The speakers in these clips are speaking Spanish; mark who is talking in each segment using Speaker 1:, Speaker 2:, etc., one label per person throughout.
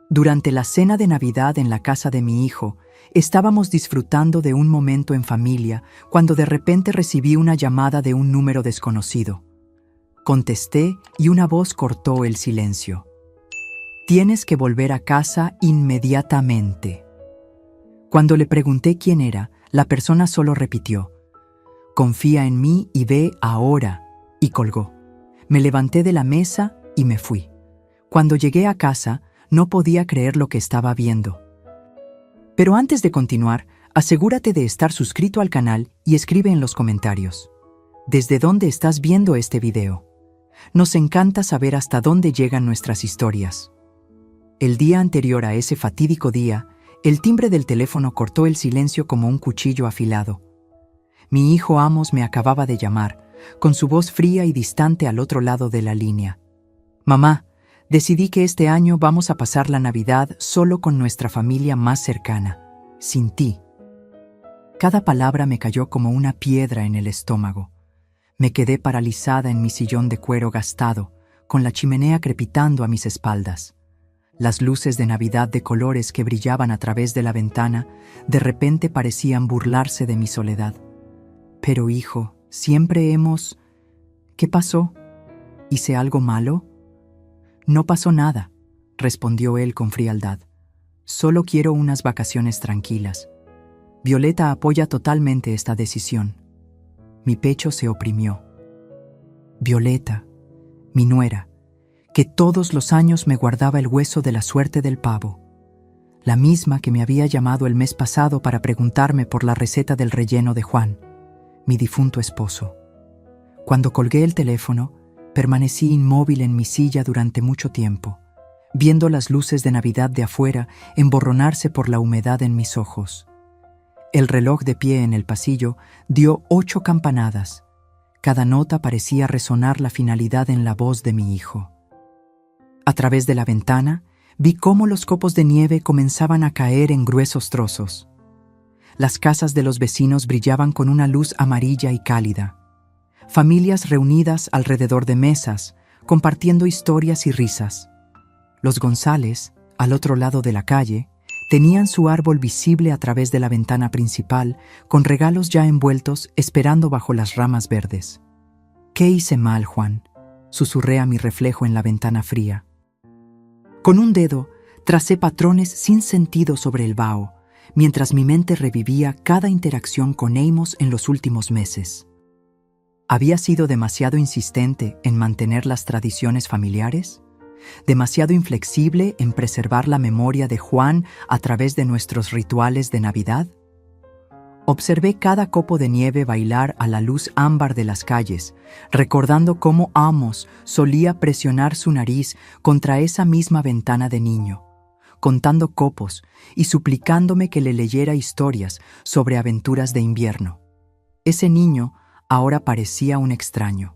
Speaker 1: Durante la cena de Navidad en la casa de mi hijo, estábamos disfrutando de un momento en familia cuando de repente recibí una llamada de un número desconocido. Contesté y una voz cortó el silencio. «Tienes que volver a casa inmediatamente». Cuando le pregunté quién era, la persona solo repitió: «Confía en mí y ve ahora», y colgó. Me levanté de la mesa y me fui. Cuando llegué a casa, no podía creer lo que estaba viendo. Pero antes de continuar, asegúrate de estar suscrito al canal y escribe en los comentarios ¿desde dónde estás viendo este video? Nos encanta saber hasta dónde llegan nuestras historias. El día anterior a ese fatídico día, el timbre del teléfono cortó el silencio como un cuchillo afilado. Mi hijo Amos me acababa de llamar, con su voz fría y distante al otro lado de la línea. «Mamá, decidí que este año vamos a pasar la Navidad solo con nuestra familia más cercana, sin ti». Cada palabra me cayó como una piedra en el estómago. Me quedé paralizada en mi sillón de cuero gastado, con la chimenea crepitando a mis espaldas. Las luces de Navidad de colores que brillaban a través de la ventana de repente parecían burlarse de mi soledad. «Pero hijo, siempre hemos...» «¿Qué pasó? ¿Hice algo malo?» «No pasó nada», respondió él con frialdad. «Solo quiero unas vacaciones tranquilas. Violeta apoya totalmente esta decisión». Mi pecho se oprimió. Violeta, mi nuera, que todos los años me guardaba el hueso de la suerte del pavo, la misma que me había llamado el mes pasado para preguntarme por la receta del relleno de Juan, mi difunto esposo. Cuando colgué el teléfono, permanecí inmóvil en mi silla durante mucho tiempo, viendo las luces de Navidad de afuera emborronarse por la humedad en mis ojos. El reloj de pie en el pasillo dio 8 campanadas. Cada nota parecía resonar la finalidad en la voz de mi hijo. A través de la ventana, vi cómo los copos de nieve comenzaban a caer en gruesos trozos. Las casas de los vecinos brillaban con una luz amarilla y cálida. Familias reunidas alrededor de mesas, compartiendo historias y risas. Los González, al otro lado de la calle, tenían su árbol visible a través de la ventana principal, con regalos ya envueltos, esperando bajo las ramas verdes. «¿Qué hice mal, Juan?», susurré a mi reflejo en la ventana fría. Con un dedo, tracé patrones sin sentido sobre el vaho, mientras mi mente revivía cada interacción con Amos en los últimos meses. ¿Había sido demasiado insistente en mantener las tradiciones familiares? ¿Demasiado inflexible en preservar la memoria de Juan a través de nuestros rituales de Navidad? Observé cada copo de nieve bailar a la luz ámbar de las calles, recordando cómo Amos solía presionar su nariz contra esa misma ventana de niño, contando copos y suplicándome que le leyera historias sobre aventuras de invierno. Ese niño ahora parecía un extraño.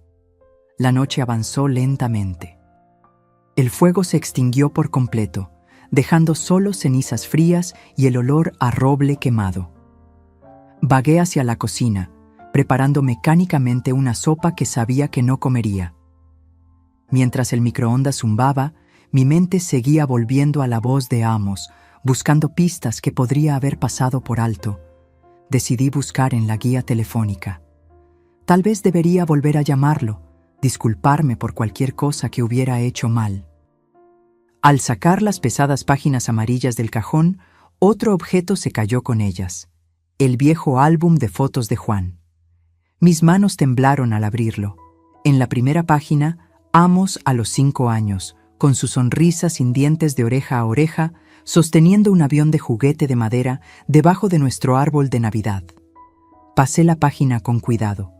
Speaker 1: La noche avanzó lentamente. El fuego se extinguió por completo, dejando solo cenizas frías y el olor a roble quemado. Vagué hacia la cocina, preparando mecánicamente una sopa que sabía que no comería. Mientras el microondas zumbaba, mi mente seguía volviendo a la voz de Amos, buscando pistas que podría haber pasado por alto. Decidí buscar en la guía telefónica. Tal vez debería volver a llamarlo, disculparme por cualquier cosa que hubiera hecho mal. Al sacar las pesadas páginas amarillas del cajón, otro objeto se cayó con ellas: el viejo álbum de fotos de Juan. Mis manos temblaron al abrirlo. En la primera página, Amos a los 5 años, con su sonrisa sin dientes de oreja a oreja, sosteniendo un avión de juguete de madera debajo de nuestro árbol de Navidad. Pasé la página con cuidado.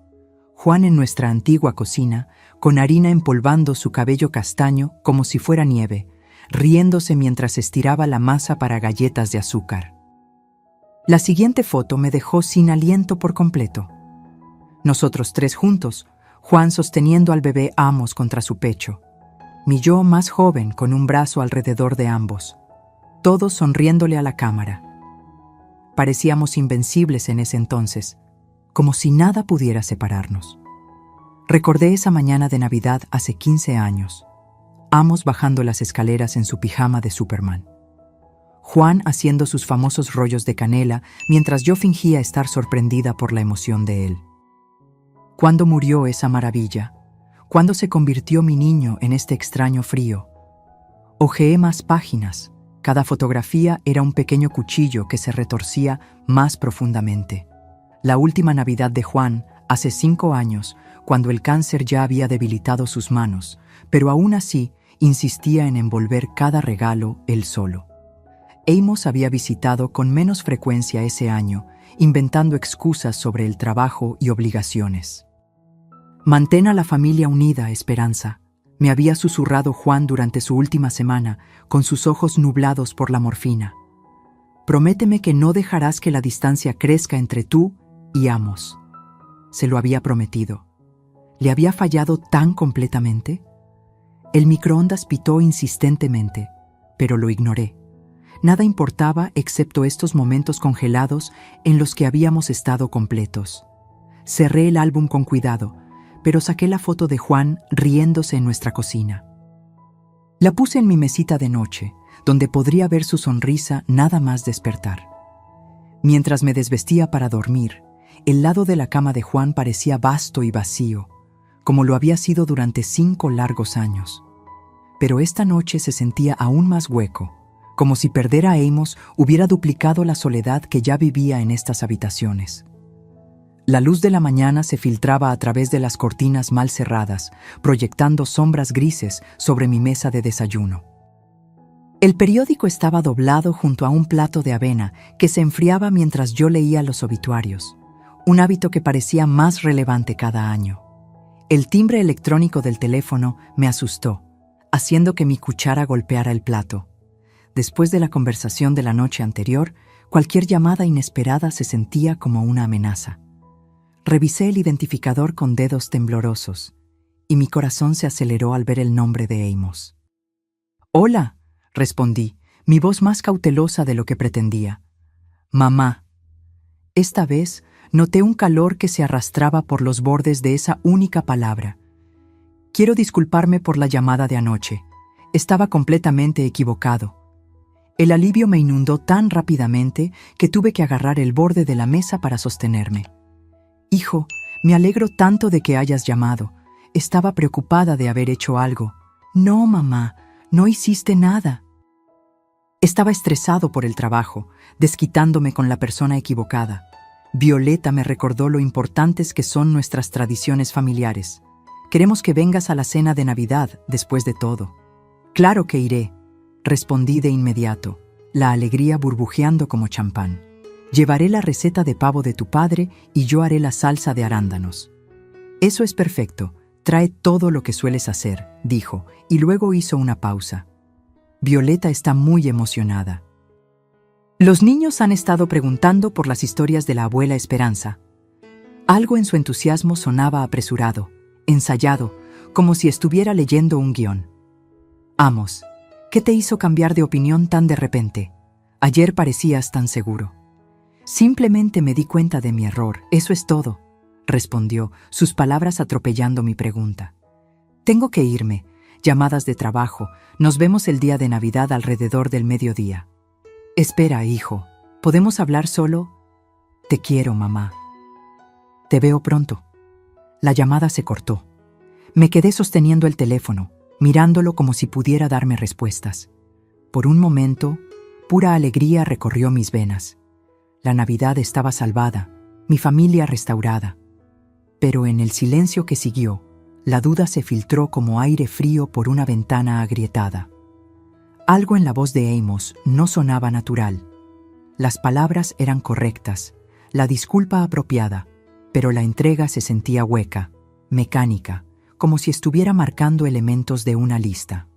Speaker 1: Juan en nuestra antigua cocina, con harina empolvando su cabello castaño como si fuera nieve, riéndose mientras estiraba la masa para galletas de azúcar. La siguiente foto me dejó sin aliento por completo. Nosotros 3 juntos, Juan sosteniendo al bebé Amos contra su pecho, mi yo más joven con un brazo alrededor de ambos, todos sonriéndole a la cámara. Parecíamos invencibles en ese entonces, como si nada pudiera separarnos. Recordé esa mañana de Navidad hace 15 años, Amos bajando las escaleras en su pijama de Superman. Juan haciendo sus famosos rollos de canela mientras yo fingía estar sorprendida por la emoción de él. ¿Cuándo murió esa maravilla? ¿Cuándo se convirtió mi niño en este extraño frío? Hojeé más páginas. Cada fotografía era un pequeño cuchillo que se retorcía más profundamente. La última Navidad de Juan, hace 5 años, cuando el cáncer ya había debilitado sus manos, pero aún así insistía en envolver cada regalo él solo. Amos había visitado con menos frecuencia ese año, inventando excusas sobre el trabajo y obligaciones. «Mantén a la familia unida, Esperanza», me había susurrado Juan durante su última semana, con sus ojos nublados por la morfina. «Prométeme que no dejarás que la distancia crezca entre tú y Amos». Se lo había prometido. ¿Le había fallado tan completamente? El microondas pitó insistentemente, pero lo ignoré. Nada importaba excepto estos momentos congelados en los que habíamos estado completos. Cerré el álbum con cuidado, pero saqué la foto de Juan riéndose en nuestra cocina. La puse en mi mesita de noche, donde podría ver su sonrisa nada más despertar. Mientras me desvestía para dormir, el lado de la cama de Juan parecía vasto y vacío, como lo había sido durante 5 largos años. Pero esta noche se sentía aún más hueco, como si perder a Amos hubiera duplicado la soledad que ya vivía en estas habitaciones. La luz de la mañana se filtraba a través de las cortinas mal cerradas, proyectando sombras grises sobre mi mesa de desayuno. El periódico estaba doblado junto a un plato de avena que se enfriaba mientras yo leía los obituarios, un hábito que parecía más relevante cada año. El timbre electrónico del teléfono me asustó, haciendo que mi cuchara golpeara el plato. Después de la conversación de la noche anterior, cualquier llamada inesperada se sentía como una amenaza. Revisé el identificador con dedos temblorosos, y mi corazón se aceleró al ver el nombre de Amos. «Hola», respondí, mi voz más cautelosa de lo que pretendía. «Mamá». Esta vez noté un calor que se arrastraba por los bordes de esa única palabra. «Quiero disculparme por la llamada de anoche. Estaba completamente equivocado». El alivio me inundó tan rápidamente que tuve que agarrar el borde de la mesa para sostenerme. «Hijo, me alegro tanto de que hayas llamado. Estaba preocupada de haber hecho algo». «No, mamá, no hiciste nada». Estaba estresado por el trabajo, desquitándome con la persona equivocada. Violeta me recordó lo importantes que son nuestras tradiciones familiares. «Queremos que vengas a la cena de Navidad, después de todo». «Claro que iré», respondí de inmediato, la alegría burbujeando como champán. «Llevaré la receta de pavo de tu padre y yo haré la salsa de arándanos». «Eso es perfecto. Trae todo lo que sueles hacer», dijo, y luego hizo una pausa. «Violeta está muy emocionada. Los niños han estado preguntando por las historias de la abuela Esperanza». Algo en su entusiasmo sonaba apresurado, ensayado, como si estuviera leyendo un guión. «Amos, ¿qué te hizo cambiar de opinión tan de repente? Ayer parecías tan seguro». «Simplemente me di cuenta de mi error, eso es todo», respondió, sus palabras atropellando mi pregunta. «Tengo que irme. Llamadas de trabajo. Nos vemos el día de Navidad alrededor del mediodía». «Espera, hijo. ¿Podemos hablar solo?» «Te quiero, mamá». «Te veo pronto». La llamada se cortó. Me quedé sosteniendo el teléfono, mirándolo como si pudiera darme respuestas. Por un momento, pura alegría recorrió mis venas. La Navidad estaba salvada, mi familia restaurada. Pero en el silencio que siguió, la duda se filtró como aire frío por una ventana agrietada. Algo en la voz de Amos no sonaba natural. Las palabras eran correctas, la disculpa apropiada, pero la entrega se sentía hueca, mecánica, como si estuviera marcando elementos de una lista.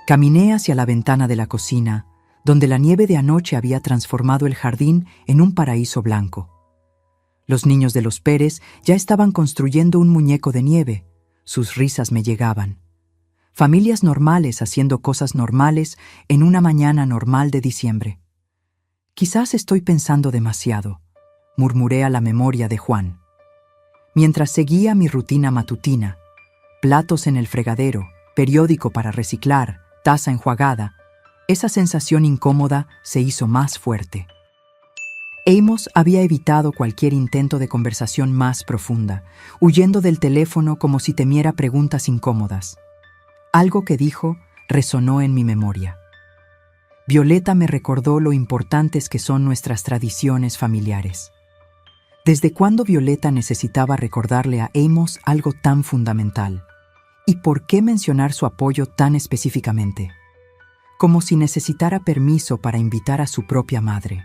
Speaker 1: Caminé hacia la ventana de la cocina, donde la nieve de anoche había transformado el jardín en un paraíso blanco. Los niños de los Pérez ya estaban construyendo un muñeco de nieve. Sus risas me llegaban. Familias normales haciendo cosas normales en una mañana normal de diciembre. «Quizás estoy pensando demasiado», murmuré a la memoria de Juan. Mientras seguía mi rutina matutina, platos en el fregadero, periódico para reciclar, taza enjuagada, Esa sensación incómoda se hizo más fuerte. Amos había evitado cualquier intento de conversación más profunda, huyendo del teléfono como si temiera preguntas incómodas. Algo que dijo resonó en mi memoria. Violeta me recordó lo importantes que son nuestras tradiciones familiares. ¿Desde cuándo Violeta necesitaba recordarle a Amos algo tan fundamental? ¿Y por qué mencionar su apoyo tan específicamente? Como si necesitara permiso para invitar a su propia madre.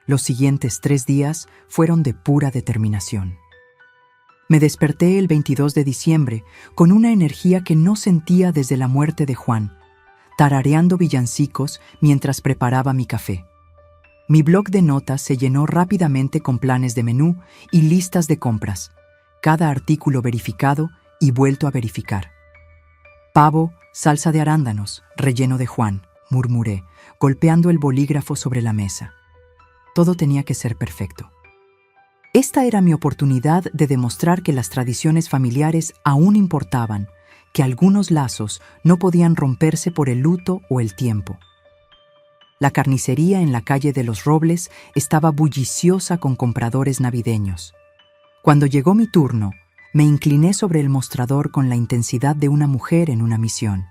Speaker 1: Los siguientes 3 días fueron de pura determinación. Me desperté el 22 de diciembre con una energía que no sentía desde la muerte de Juan, tarareando villancicos mientras preparaba mi café. Mi blog de notas se llenó rápidamente con planes de menú y listas de compras, cada artículo verificado y vuelto a verificar. Pavo, salsa de arándanos, relleno de Juan, murmuré, golpeando el bolígrafo sobre la mesa. Todo tenía que ser perfecto. Esta era mi oportunidad de demostrar que las tradiciones familiares aún importaban, que algunos lazos no podían romperse por el luto o el tiempo. La carnicería en la calle de los Robles estaba bulliciosa con compradores navideños. Cuando llegó mi turno, me incliné sobre el mostrador con la intensidad de una mujer en una misión.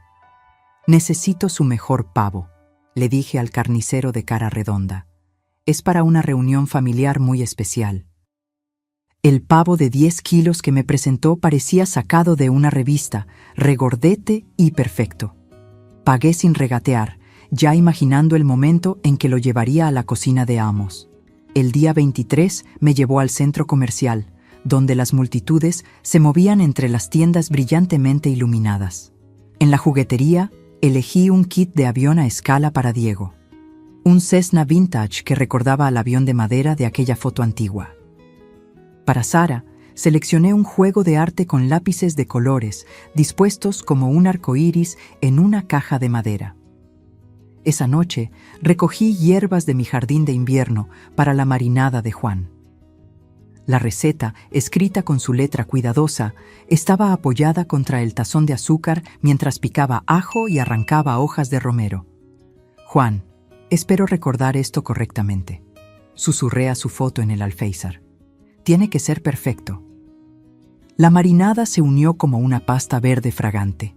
Speaker 1: «Necesito su mejor pavo», le dije al carnicero de cara redonda. «Es para una reunión familiar muy especial». El pavo de 10 kilos que me presentó parecía sacado de una revista, regordete y perfecto. Pagué sin regatear, ya imaginando el momento en que lo llevaría a la cocina de Amos. El día 23 me llevó al centro comercial, donde las multitudes se movían entre las tiendas brillantemente iluminadas. En la juguetería, elegí un kit de avión a escala para Diego. Un Cessna vintage que recordaba al avión de madera de aquella foto antigua. Para Sara, seleccioné un juego de arte con lápices de colores, dispuestos como un arcoíris en una caja de madera. Esa noche, recogí hierbas de mi jardín de invierno para la marinada de Juan. La receta, escrita con su letra cuidadosa, estaba apoyada contra el tazón de azúcar mientras picaba ajo y arrancaba hojas de romero. «Juan, espero recordar esto correctamente», susurré a su foto en el alféizar. «Tiene que ser perfecto». La marinada se unió como una pasta verde fragante.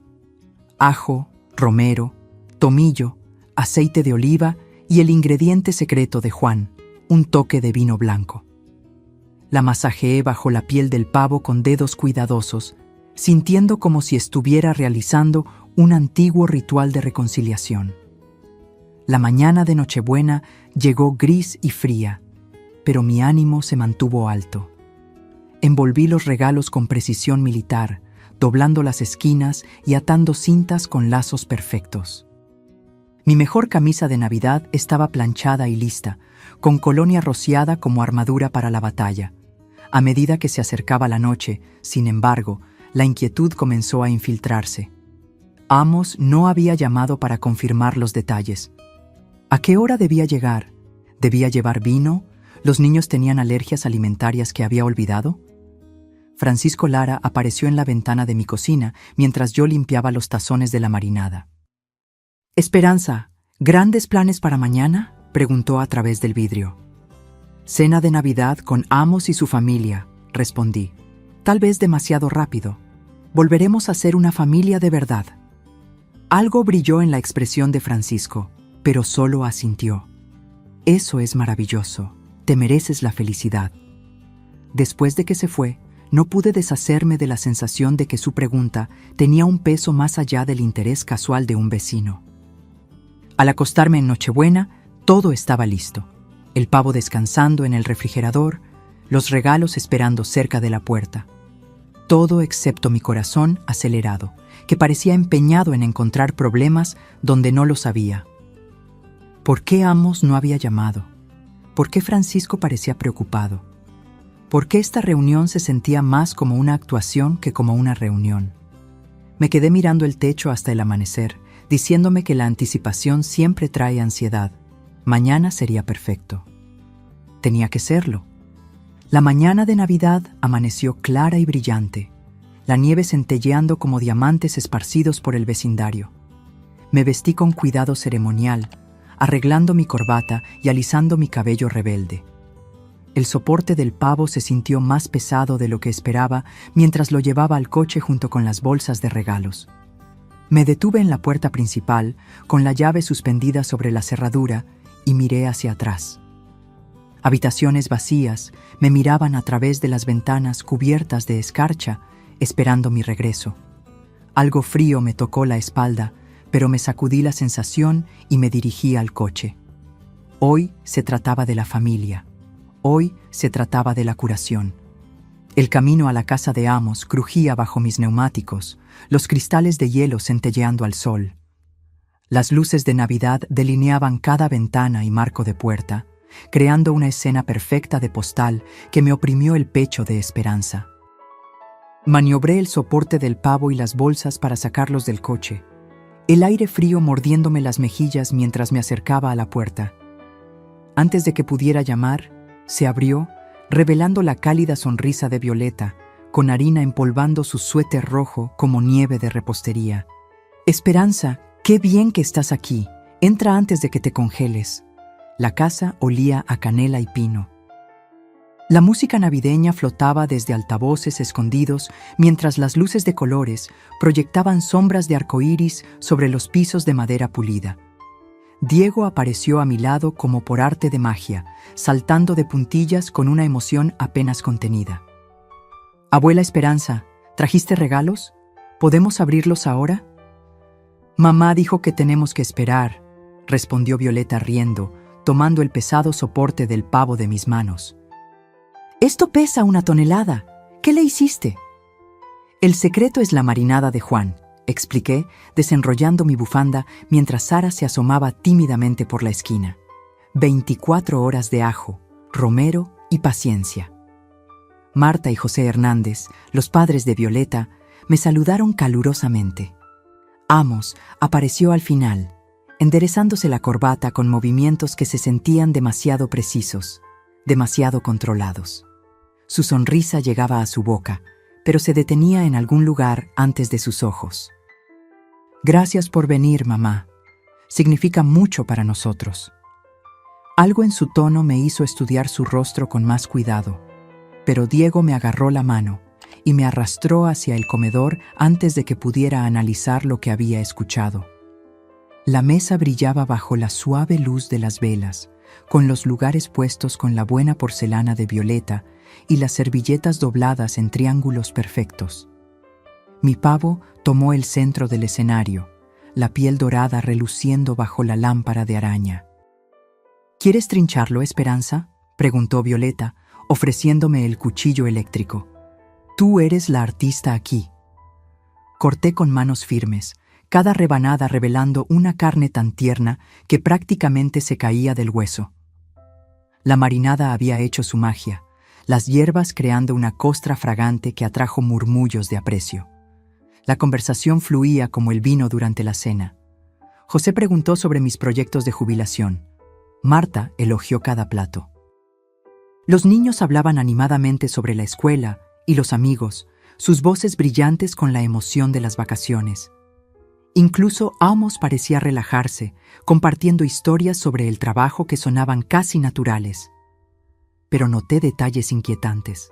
Speaker 1: Ajo, romero, tomillo, aceite de oliva y el ingrediente secreto de Juan, un toque de vino blanco. La masajeé bajo la piel del pavo con dedos cuidadosos, sintiendo como si estuviera realizando un antiguo ritual de reconciliación. La mañana de Nochebuena llegó gris y fría, pero mi ánimo se mantuvo alto. Envolví los regalos con precisión militar, doblando las esquinas y atando cintas con lazos perfectos. Mi mejor camisa de Navidad estaba planchada y lista, con colonia rociada como armadura para la batalla. A medida que se acercaba la noche, sin embargo, la inquietud comenzó a infiltrarse. Amos no había llamado para confirmar los detalles. ¿A qué hora debía llegar? ¿Debía llevar vino? ¿Los niños tenían alergias alimentarias que había olvidado? Francisco Lara apareció en la ventana de mi cocina mientras yo limpiaba los tazones de la marinada. «Esperanza, ¿grandes planes para mañana?», preguntó a través del vidrio. «Cena de Navidad con Amos y su familia», respondí. «Tal vez demasiado rápido. Volveremos a ser una familia de verdad». Algo brilló en la expresión de Francisco, pero solo asintió. «Eso es maravilloso. Te mereces la felicidad». Después de que se fue, no pude deshacerme de la sensación de que su pregunta tenía un peso más allá del interés casual de un vecino. Al acostarme en Nochebuena, todo estaba listo. El pavo descansando en el refrigerador, los regalos esperando cerca de la puerta. Todo excepto mi corazón acelerado, que parecía empeñado en encontrar problemas donde no los había. ¿Por qué Amos no había llamado? ¿Por qué Francisco parecía preocupado? ¿Por qué esta reunión se sentía más como una actuación que como una reunión? Me quedé mirando el techo hasta el amanecer, diciéndome que la anticipación siempre trae ansiedad. Mañana sería perfecto. Tenía que serlo. La mañana de Navidad amaneció clara y brillante, la nieve centelleando como diamantes esparcidos por el vecindario. Me vestí con cuidado ceremonial, arreglando mi corbata y alisando mi cabello rebelde. El soporte del pavo se sintió más pesado de lo que esperaba mientras lo llevaba al coche junto con las bolsas de regalos. Me detuve en la puerta principal, con la llave suspendida sobre la cerradura, y miré hacia atrás. Habitaciones vacías me miraban a través de las ventanas cubiertas de escarcha, esperando mi regreso. Algo frío me tocó la espalda, pero me sacudí la sensación y me dirigí al coche. Hoy se trataba de la familia. Hoy se trataba de la curación. El camino a la casa de Amos crujía bajo mis neumáticos, los cristales de hielo centelleando al sol. Las luces de Navidad delineaban cada ventana y marco de puerta, creando una escena perfecta de postal que me oprimió el pecho de esperanza. Maniobré el soporte del pavo y las bolsas para sacarlos del coche, el aire frío mordiéndome las mejillas mientras me acercaba a la puerta. Antes de que pudiera llamar, se abrió, revelando la cálida sonrisa de Violeta, con harina empolvando su suéter rojo como nieve de repostería. «Esperanza, qué bien que estás aquí. Entra antes de que te congeles». La casa olía a canela y pino. La música navideña flotaba desde altavoces escondidos mientras las luces de colores proyectaban sombras de arcoíris sobre los pisos de madera pulida. Diego apareció a mi lado como por arte de magia, saltando de puntillas con una emoción apenas contenida. «Abuela Esperanza, ¿trajiste regalos? ¿Podemos abrirlos ahora?» «Mamá dijo que tenemos que esperar», respondió Violeta riendo, tomando el pesado soporte del pavo de mis manos. «Esto pesa 1 tonelada. ¿Qué le hiciste?» «El secreto es la marinada de Juan», expliqué, desenrollando mi bufanda mientras Sara se asomaba tímidamente por la esquina. 24 horas de ajo, romero y paciencia. Marta y José Hernández, los padres de Violeta, me saludaron calurosamente. Amos apareció al final, enderezándose la corbata con movimientos que se sentían demasiado precisos, demasiado controlados. Su sonrisa llegaba a su boca, pero se detenía en algún lugar antes de sus ojos. «Gracias por venir, mamá. Significa mucho para nosotros». Algo en su tono me hizo estudiar su rostro con más cuidado, pero Diego me agarró la mano y me arrastró hacia el comedor antes de que pudiera analizar lo que había escuchado. La mesa brillaba bajo la suave luz de las velas, con los lugares puestos con la buena porcelana de Violeta y las servilletas dobladas en triángulos perfectos. Mi pavo tomó el centro del escenario, la piel dorada reluciendo bajo la lámpara de araña. «¿Quieres trincharlo, Esperanza?», preguntó Violeta, ofreciéndome el cuchillo eléctrico. «Tú eres la artista aquí». Corté con manos firmes, cada rebanada revelando una carne tan tierna que prácticamente se caía del hueso. La marinada había hecho su magia, las hierbas creando una costra fragante que atrajo murmullos de aprecio. La conversación fluía como el vino durante la cena. José preguntó sobre mis proyectos de jubilación. Marta elogió cada plato. Los niños hablaban animadamente sobre la escuela y los amigos, sus voces brillantes con la emoción de las vacaciones. Incluso Amos parecía relajarse, compartiendo historias sobre el trabajo que sonaban casi naturales. Pero noté detalles inquietantes.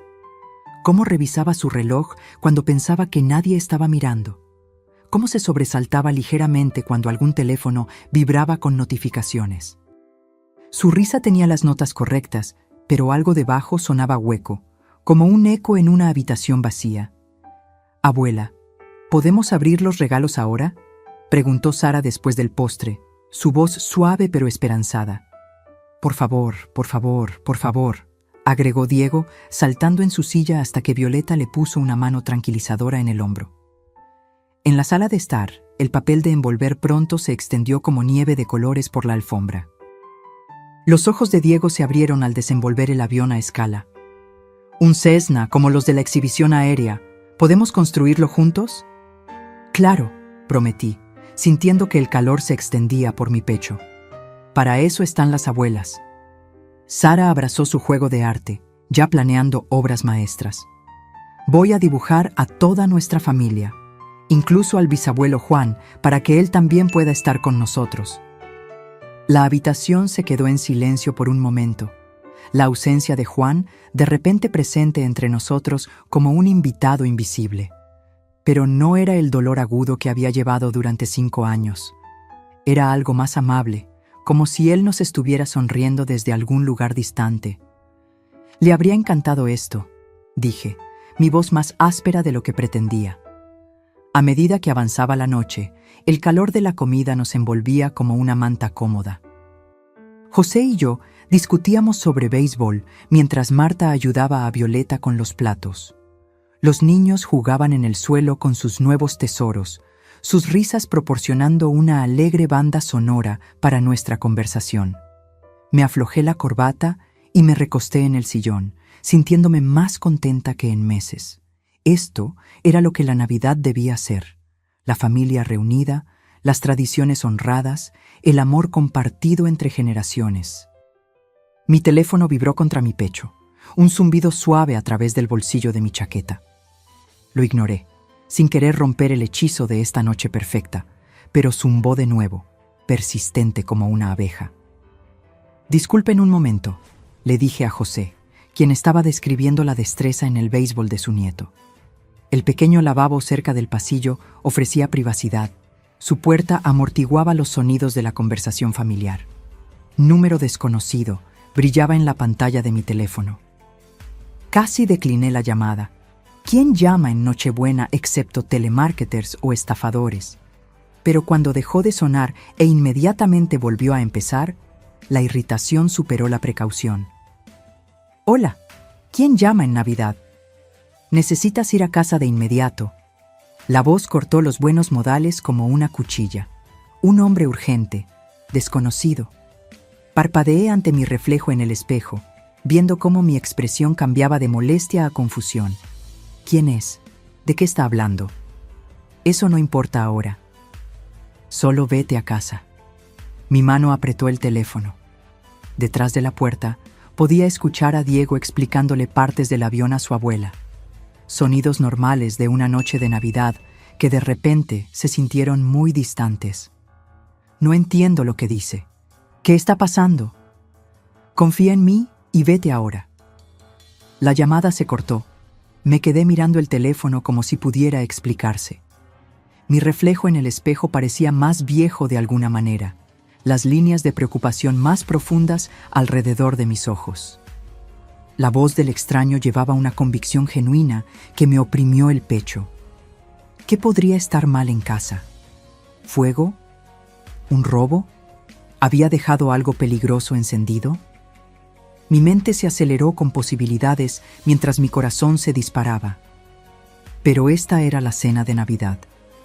Speaker 1: Cómo revisaba su reloj cuando pensaba que nadie estaba mirando. Cómo se sobresaltaba ligeramente cuando algún teléfono vibraba con notificaciones. Su risa tenía las notas correctas, pero algo debajo sonaba hueco, como un eco en una habitación vacía. «Abuela, ¿podemos abrir los regalos ahora?», preguntó Sara después del postre, su voz suave pero esperanzada. «Por favor, por favor, por favor», agregó Diego, saltando en su silla hasta que Violeta le puso una mano tranquilizadora en el hombro. En la sala de estar, el papel de envolver pronto se extendió como nieve de colores por la alfombra. Los ojos de Diego se abrieron al desenvolver el avión a escala. «¿Un Cessna como los de la exhibición aérea? ¿Podemos construirlo juntos?» «Claro», prometí, sintiendo que el calor se extendía por mi pecho. «Para eso están las abuelas». Sara abrazó su juego de arte, ya planeando obras maestras. «Voy a dibujar a toda nuestra familia. incluso al bisabuelo Juan, para que él también pueda estar con nosotros. La habitación se quedó en silencio por un momento. La ausencia de Juan, de repente presente entre nosotros como un invitado invisible. Pero no era el dolor agudo que había llevado durante 5 años. Era algo más amable, como si él nos estuviera sonriendo desde algún lugar distante. Le habría encantado esto, dije, mi voz más áspera de lo que pretendía. A medida que avanzaba la noche, el calor de la comida nos envolvía como una manta cómoda. José y yo discutíamos sobre béisbol mientras Marta ayudaba a Violeta con los platos. Los niños jugaban en el suelo con sus nuevos tesoros, sus risas proporcionando una alegre banda sonora para nuestra conversación. Me aflojé la corbata y me recosté en el sillón, sintiéndome más contenta que en meses. Esto era lo que la Navidad debía ser: la familia reunida, las tradiciones honradas, el amor compartido entre generaciones. Mi teléfono vibró contra mi pecho, un zumbido suave a través del bolsillo de mi chaqueta. Lo ignoré, sin querer romper el hechizo de esta noche perfecta, pero zumbó de nuevo, persistente como una abeja. «Disculpen un momento», le dije a José, quien estaba describiendo la destreza en el béisbol de su nieto. El pequeño lavabo cerca del pasillo ofrecía privacidad. Su puerta amortiguaba los sonidos de la conversación familiar. Número desconocido brillaba en la pantalla de mi teléfono. Casi decliné la llamada. ¿Quién llama en Nochebuena excepto telemarketers o estafadores? Pero cuando dejó de sonar e inmediatamente volvió a empezar, la irritación superó la precaución. «Hola, ¿quién llama en Navidad? Necesitas ir a casa de inmediato». La voz cortó los buenos modales como una cuchilla. Un hombre urgente, desconocido. Parpadeé ante mi reflejo en el espejo, viendo cómo mi expresión cambiaba de molestia a confusión. ¿Quién es? ¿De qué está hablando? Eso no importa ahora. Solo vete a casa. Mi mano apretó el teléfono. Detrás de la puerta, podía escuchar a Diego explicándole partes del avión a su abuela. Sonidos normales de una noche de Navidad que de repente se sintieron muy distantes. No entiendo lo que dice. ¿Qué está pasando? Confía en mí y vete ahora. La llamada se cortó. Me quedé mirando el teléfono como si pudiera explicarse. Mi reflejo en el espejo parecía más viejo de alguna manera, las líneas de preocupación más profundas alrededor de mis ojos. La voz del extraño llevaba una convicción genuina que me oprimió el pecho. ¿Qué podría estar mal en casa? ¿Fuego? ¿Un robo? ¿Había dejado algo peligroso encendido? Mi mente se aceleró con posibilidades mientras mi corazón se disparaba. Pero esta era la cena de Navidad,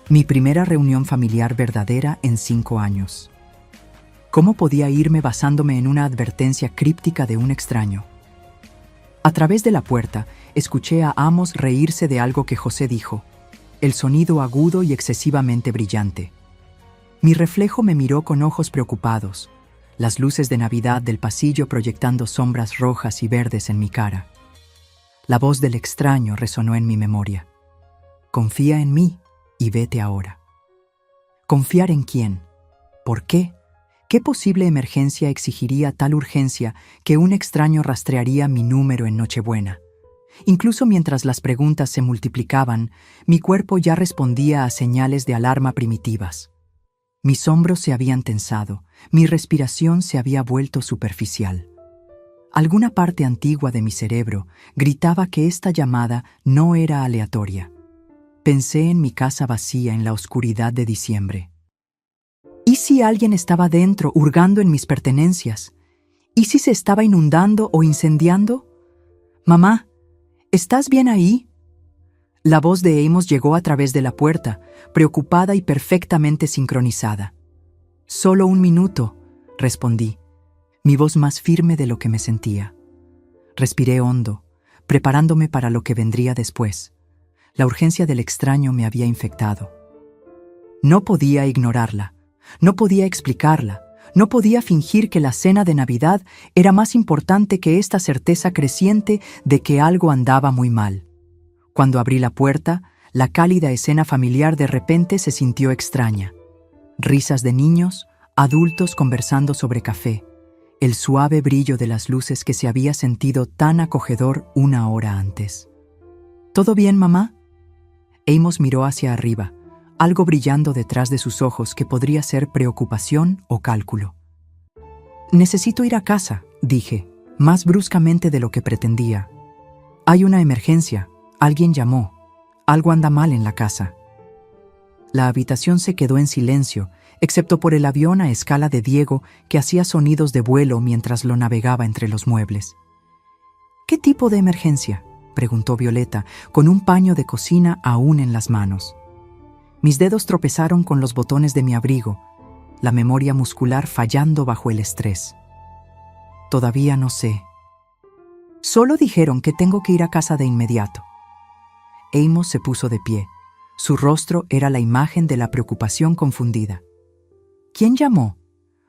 Speaker 1: mi primera reunión familiar verdadera en 5 años. ¿Cómo podía irme basándome en una advertencia críptica de un extraño? A través de la puerta, escuché a Amos reírse de algo que José dijo, el sonido agudo y excesivamente brillante. Mi reflejo me miró con ojos preocupados, las luces de Navidad del pasillo proyectando sombras rojas y verdes en mi cara. La voz del extraño resonó en mi memoria. Confía en mí y vete ahora. ¿Confiar en quién? ¿Por qué? ¿Qué posible emergencia exigiría tal urgencia que un extraño rastrearía mi número en Nochebuena? Incluso mientras las preguntas se multiplicaban, mi cuerpo ya respondía a señales de alarma primitivas. Mis hombros se habían tensado, mi respiración se había vuelto superficial. Alguna parte antigua de mi cerebro gritaba que esta llamada no era aleatoria. Pensé en mi casa vacía en la oscuridad de diciembre. ¿Y si alguien estaba dentro hurgando en mis pertenencias? ¿Y si se estaba inundando o incendiando? «Mamá, ¿estás bien ahí?» La voz de Amos llegó a través de la puerta, preocupada y perfectamente sincronizada. «Solo 1 minuto», respondí, mi voz más firme de lo que me sentía. Respiré hondo, preparándome para lo que vendría después. La urgencia del extraño me había infectado. No podía ignorarla. No podía explicarla, no podía fingir que la cena de Navidad era más importante que esta certeza creciente de que algo andaba muy mal. Cuando abrí la puerta, La cálida escena familiar de repente se sintió extraña. Risas de niños, adultos conversando sobre café, el suave brillo de las luces que se había sentido tan acogedor una hora antes. ¿Todo bien, mamá? Amos miró hacia arriba, algo brillando detrás de sus ojos que podría ser preocupación o cálculo. Necesito ir a casa, dije, más bruscamente de lo que pretendía. Hay una emergencia, alguien llamó, algo anda mal en la casa. La habitación se quedó en silencio, excepto por el avión a escala de Diego que hacía sonidos de vuelo mientras lo navegaba entre los muebles. ¿Qué tipo de emergencia?, preguntó Violeta, con un paño de cocina aún en las manos. Mis dedos tropezaron con los botones de mi abrigo, la memoria muscular fallando bajo el estrés. Todavía no sé. Solo dijeron que tengo que ir a casa de inmediato. Amos se puso de pie. Su rostro era la imagen de la preocupación confundida. ¿Quién llamó?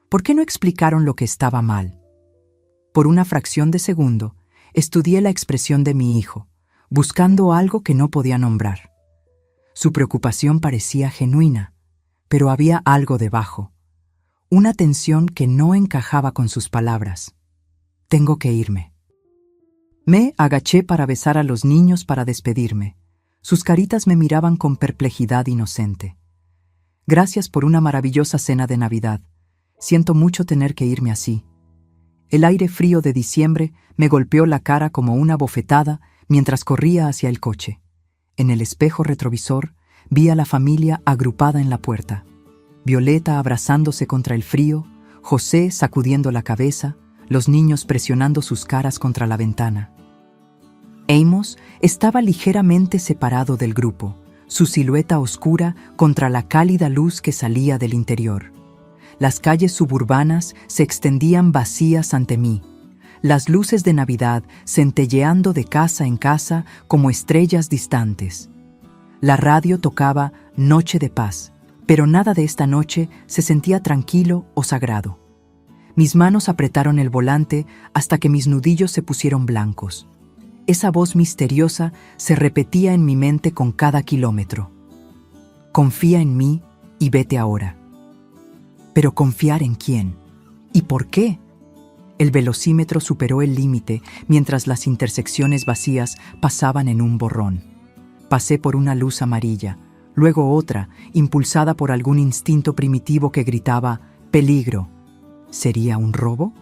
Speaker 1: ¿Por qué no explicaron lo que estaba mal? Por una fracción de segundo, estudié la expresión de mi hijo, buscando algo que no podía nombrar. Su preocupación parecía genuina, pero había algo debajo, una tensión que no encajaba con sus palabras. Tengo que irme. Me agaché para besar a los niños para despedirme. Sus caritas me miraban con perplejidad inocente. Gracias por una maravillosa cena de Navidad. Siento mucho tener que irme así. El aire frío de diciembre me golpeó la cara como una bofetada mientras corría hacia el coche. En el espejo retrovisor vi a la familia agrupada en la puerta. Violeta abrazándose contra el frío, José sacudiendo la cabeza, los niños presionando sus caras contra la ventana. Amos estaba ligeramente separado del grupo, su silueta oscura contra la cálida luz que salía del interior. Las calles suburbanas se extendían vacías ante mí, las luces de Navidad centelleando de casa en casa como estrellas distantes. La radio tocaba Noche de Paz, pero nada de esta noche se sentía tranquilo o sagrado. Mis manos apretaron el volante hasta que mis nudillos se pusieron blancos. Esa voz misteriosa se repetía en mi mente con cada kilómetro. Confía en mí y vete ahora. ¿Pero confiar en quién? ¿Y por qué? El velocímetro superó el límite mientras las intersecciones vacías pasaban en un borrón. Pasé por una luz amarilla, luego otra, impulsada por algún instinto primitivo que gritaba «peligro». ¿Sería un robo?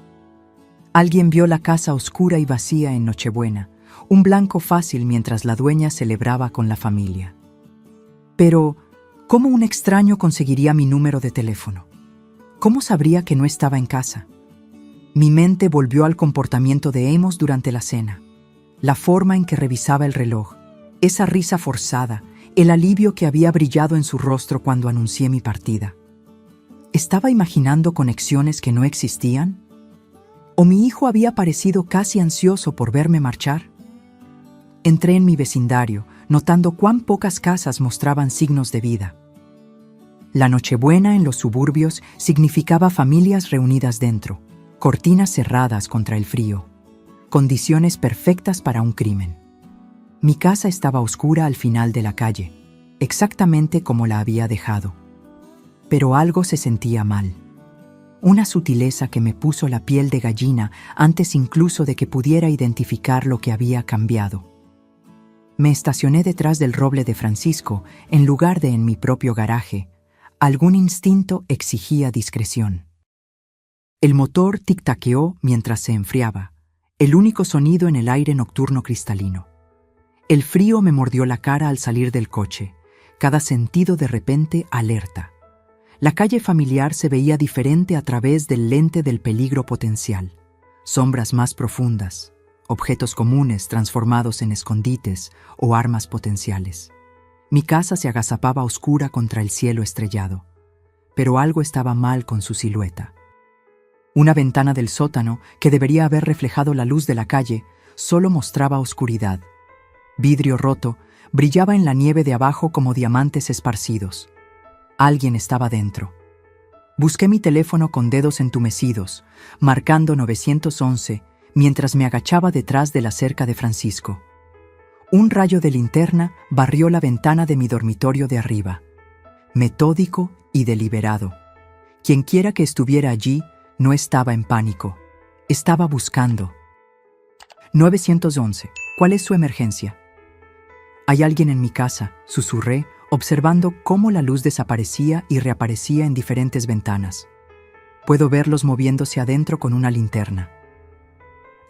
Speaker 1: Alguien vio la casa oscura y vacía en Nochebuena, un blanco fácil mientras la dueña celebraba con la familia. Pero, ¿cómo un extraño conseguiría mi número de teléfono? ¿Cómo sabría que no estaba en casa? Mi mente volvió al comportamiento de Amos durante la cena. La forma en que revisaba el reloj, esa risa forzada, el alivio que había brillado en su rostro cuando anuncié mi partida. ¿Estaba imaginando conexiones que no existían? ¿O mi hijo había parecido casi ansioso por verme marchar? Entré en mi vecindario, notando cuán pocas casas mostraban signos de vida. La Nochebuena en los suburbios significaba familias reunidas dentro, cortinas cerradas contra el frío, condiciones perfectas para un crimen. Mi casa estaba oscura al final de la calle, exactamente como la había dejado. Pero algo se sentía mal. Una sutileza que me puso la piel de gallina antes incluso de que pudiera identificar lo que había cambiado. Me estacioné detrás del roble de Francisco en lugar de en mi propio garaje. Algún instinto exigía discreción. El motor tic-taqueó mientras se enfriaba, el único sonido en el aire nocturno cristalino. El frío me mordió la cara al salir del coche, cada sentido de repente alerta. La calle familiar se veía diferente a través del lente del peligro potencial. Sombras más profundas, objetos comunes transformados en escondites o armas potenciales. Mi casa se agazapaba oscura contra el cielo estrellado, pero algo estaba mal con su silueta. Una ventana del sótano, que debería haber reflejado la luz de la calle, solo mostraba oscuridad. Vidrio roto brillaba en la nieve de abajo como diamantes esparcidos. Alguien estaba dentro. Busqué mi teléfono con dedos entumecidos, marcando 911, mientras me agachaba detrás de la cerca de Francisco. Un rayo de linterna barrió la ventana de mi dormitorio de arriba. Metódico y deliberado. Quienquiera que estuviera allí no estaba en pánico. Estaba buscando. 911. ¿Cuál es su emergencia? Hay alguien en mi casa, susurré, observando cómo la luz desaparecía y reaparecía en diferentes ventanas. Puedo verlos moviéndose adentro con una linterna.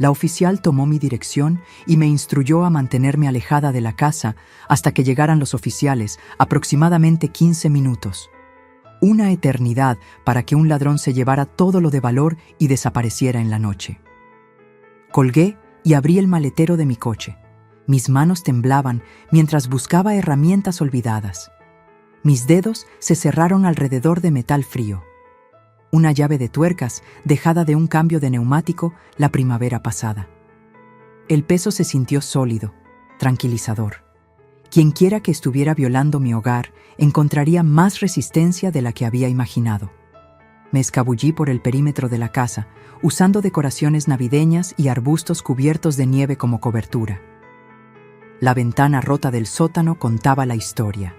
Speaker 1: La oficial tomó mi dirección y me instruyó a mantenerme alejada de la casa hasta que llegaran los oficiales, aproximadamente 15 minutos. Una eternidad para que un ladrón se llevara todo lo de valor y desapareciera en la noche. Colgué y abrí el maletero de mi coche. Mis manos temblaban mientras buscaba herramientas olvidadas. Mis dedos se cerraron alrededor de metal frío. Una llave de tuercas dejada de un cambio de neumático la primavera pasada. El peso se sintió sólido, tranquilizador. Quienquiera que estuviera violando mi hogar encontraría más resistencia de la que había imaginado. Me escabullí por el perímetro de la casa, usando decoraciones navideñas y arbustos cubiertos de nieve como cobertura. La ventana rota del sótano contaba la historia.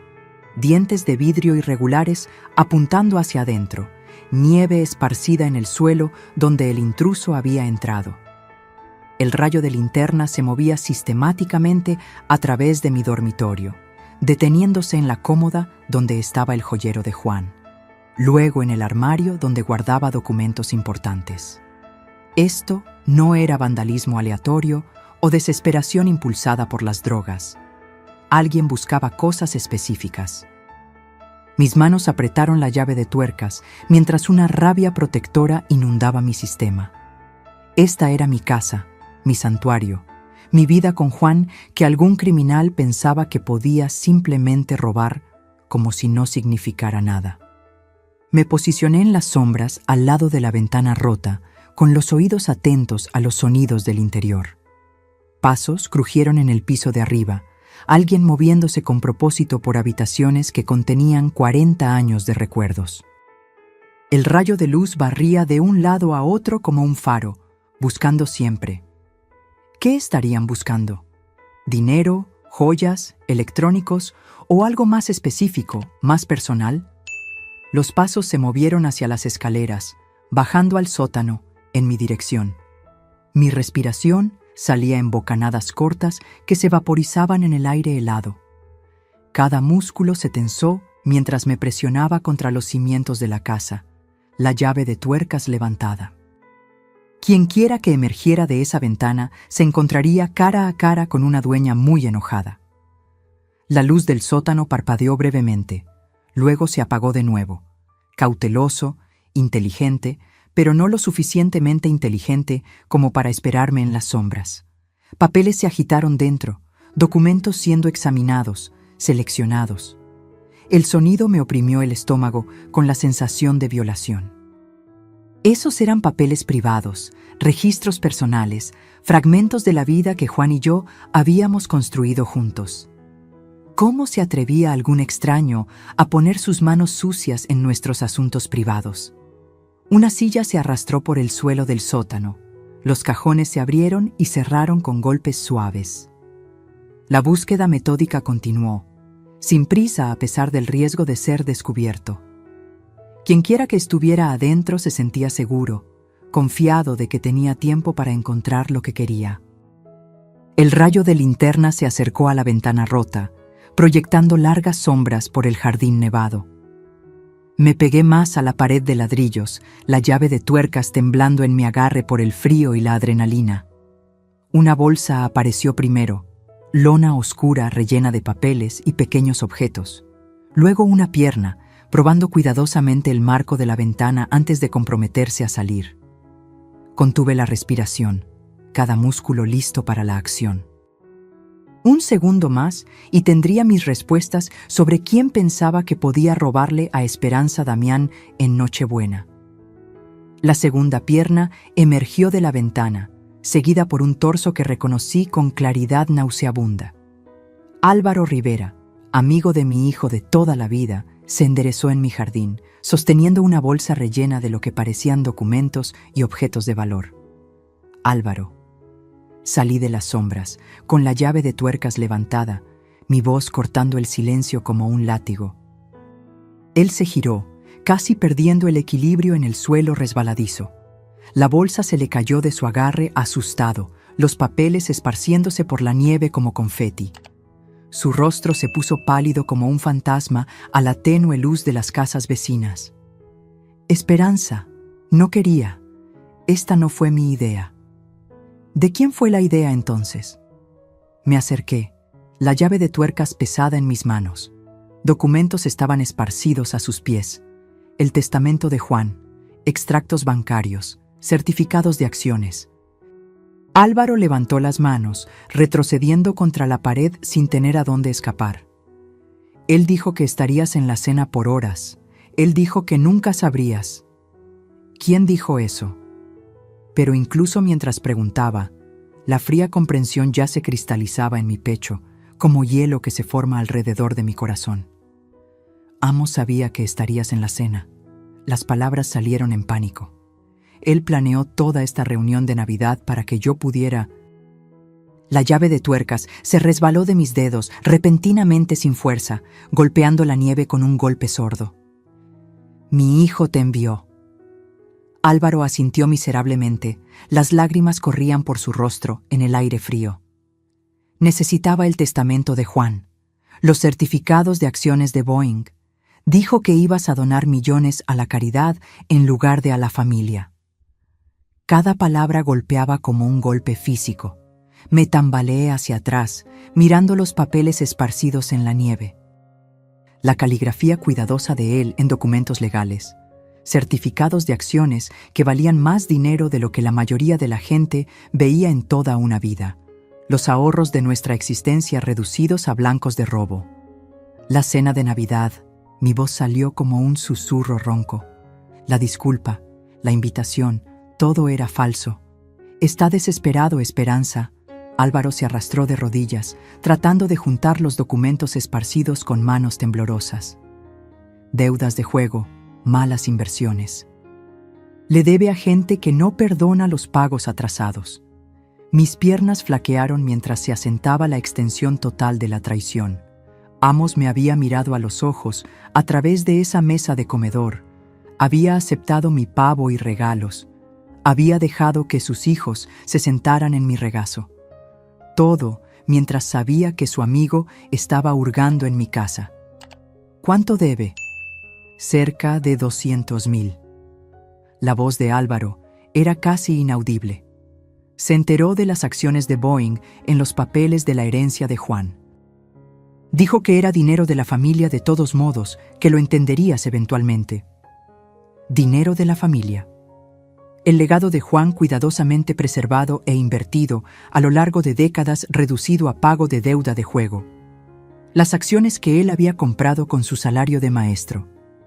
Speaker 1: Dientes de vidrio irregulares apuntando hacia adentro, nieve esparcida en el suelo donde el intruso había entrado. El rayo de linterna se movía sistemáticamente a través de mi dormitorio, deteniéndose en la cómoda donde estaba el joyero de Juan, luego en el armario donde guardaba documentos importantes. Esto no era vandalismo aleatorio o desesperación impulsada por las drogas. Alguien buscaba cosas específicas. Mis manos apretaron la llave de tuercas mientras una rabia protectora inundaba mi sistema. Esta era mi casa, mi santuario, mi vida con Juan que algún criminal pensaba que podía simplemente robar como si no significara nada. Me posicioné en las sombras al lado de la ventana rota, con los oídos atentos a los sonidos del interior. Pasos crujieron en el piso de arriba, alguien moviéndose con propósito por habitaciones que contenían 40 años de recuerdos. El rayo de luz barría de un lado a otro como un faro, buscando siempre. ¿Qué estarían buscando? ¿Dinero, joyas, electrónicos o algo más específico, más personal? Los pasos se movieron hacia las escaleras, bajando al sótano, en mi dirección. Mi respiración salía en bocanadas cortas que se vaporizaban en el aire helado. Cada músculo se tensó mientras me presionaba contra los cimientos de la casa, la llave de tuercas levantada. Quienquiera que emergiera de esa ventana se encontraría cara a cara con una dueña muy enojada. La luz del sótano parpadeó brevemente, luego se apagó de nuevo, cauteloso, inteligente, pero no lo suficientemente inteligente como para esperarme en las sombras. Papeles se agitaron dentro, documentos siendo examinados, seleccionados. El sonido me oprimió el estómago con la sensación de violación. Esos eran papeles privados, registros personales, fragmentos de la vida que Juan y yo habíamos construido juntos. ¿Cómo se atrevía algún extraño a poner sus manos sucias en nuestros asuntos privados? Una silla se arrastró por el suelo del sótano. Los cajones se abrieron y cerraron con golpes suaves. La búsqueda metódica continuó, sin prisa a pesar del riesgo de ser descubierto. Quienquiera que estuviera adentro se sentía seguro, confiado de que tenía tiempo para encontrar lo que quería. El rayo de linterna se acercó a la ventana rota, proyectando largas sombras por el jardín nevado. Me pegué más a la pared de ladrillos, la llave de tuercas temblando en mi agarre por el frío y la adrenalina. Una bolsa apareció primero, lona oscura rellena de papeles y pequeños objetos. Luego una pierna, probando cuidadosamente el marco de la ventana antes de comprometerse a salir. Contuve la respiración, cada músculo listo para la acción. Un segundo más y tendría mis respuestas sobre quién pensaba que podía robarle a Esperanza Damián en Nochebuena. La segunda pierna emergió de la ventana, seguida por un torso que reconocí con claridad nauseabunda. Álvaro Rivera, amigo de mi hijo de toda la vida, se enderezó en mi jardín, sosteniendo una bolsa rellena de lo que parecían documentos y objetos de valor. Álvaro. Salí de las sombras, con la llave de tuercas levantada, mi voz cortando el silencio como un látigo. Él se giró, casi perdiendo el equilibrio en el suelo resbaladizo. La bolsa se le cayó de su agarre asustado, los papeles esparciéndose por la nieve como confeti. Su rostro se puso pálido como un fantasma a la tenue luz de las casas vecinas. Esperanza, no quería. Esta no fue mi idea. ¿De quién fue la idea entonces? Me acerqué, la llave de tuercas pesada en mis manos. Documentos estaban esparcidos a sus pies. El testamento de Juan, extractos bancarios, certificados de acciones. Álvaro levantó las manos, retrocediendo contra la pared sin tener a dónde escapar. Él dijo que estarías en la cena por horas. Él dijo que nunca sabrías. ¿Quién dijo eso? Pero incluso mientras preguntaba, la fría comprensión ya se cristalizaba en mi pecho, como hielo que se forma alrededor de mi corazón. Amos sabía que estarías en la cena. Las palabras salieron en pánico. Él planeó toda esta reunión de Navidad para que yo pudiera... La llave de tuercas se resbaló de mis dedos, repentinamente sin fuerza, golpeando la nieve con un golpe sordo. Mi hijo te envió. Álvaro asintió miserablemente. Las lágrimas corrían por su rostro en el aire frío. Necesitaba el testamento de Juan, los certificados de acciones de Boeing. Dijo que ibas a donar millones a la caridad en lugar de a la familia. Cada palabra golpeaba como un golpe físico. Me tambaleé hacia atrás, mirando los papeles esparcidos en la nieve. La caligrafía cuidadosa de él en documentos legales. Certificados de acciones que valían más dinero de lo que la mayoría de la gente veía en toda una vida. Los ahorros de nuestra existencia reducidos a blancos de robo. La cena de Navidad, mi voz salió como un susurro ronco. La disculpa, la invitación, todo era falso. Está desesperado, Esperanza. Álvaro se arrastró de rodillas, tratando de juntar los documentos esparcidos con manos temblorosas. Deudas de juego, malas inversiones. Le debe a gente que no perdona los pagos atrasados. Mis piernas flaquearon mientras se asentaba la extensión total de la traición. Amos me había mirado a los ojos a través de esa mesa de comedor. Había aceptado mi pavo y regalos. Había dejado que sus hijos se sentaran en mi regazo. Todo mientras sabía que su amigo estaba hurgando en mi casa. ¿Cuánto debe? Cerca de 200,000. La voz de Álvaro era casi inaudible. Se enteró de las acciones de Boeing en los papeles de la herencia de Juan. Dijo que era dinero de la familia de todos modos, que lo entenderías eventualmente. Dinero de la familia. El legado de Juan cuidadosamente preservado e invertido a lo largo de décadas reducido a pago de deuda de juego. Las acciones que él había comprado con su salario de maestro,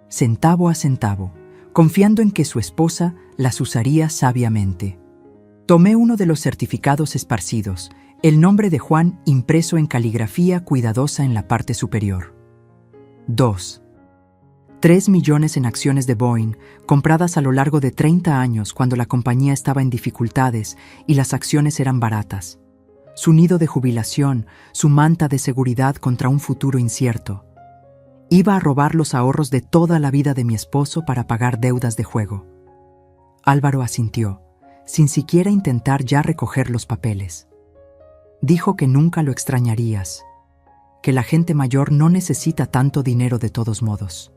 Speaker 1: centavo a centavo, confiando en que su esposa las usaría sabiamente. Tomé uno de los certificados esparcidos, el nombre de Juan impreso en caligrafía cuidadosa en la parte superior. 2. 3 millones en acciones de Boeing, compradas a lo largo de 30 años cuando la compañía estaba en dificultades y las acciones eran baratas. Su nido de jubilación, su manta de seguridad contra un futuro incierto. Iba a robar los ahorros de toda la vida de mi esposo para pagar deudas de juego. Álvaro asintió, sin siquiera intentar ya recoger los papeles. Dijo que nunca lo extrañarías, que la gente mayor no necesita tanto dinero de todos modos.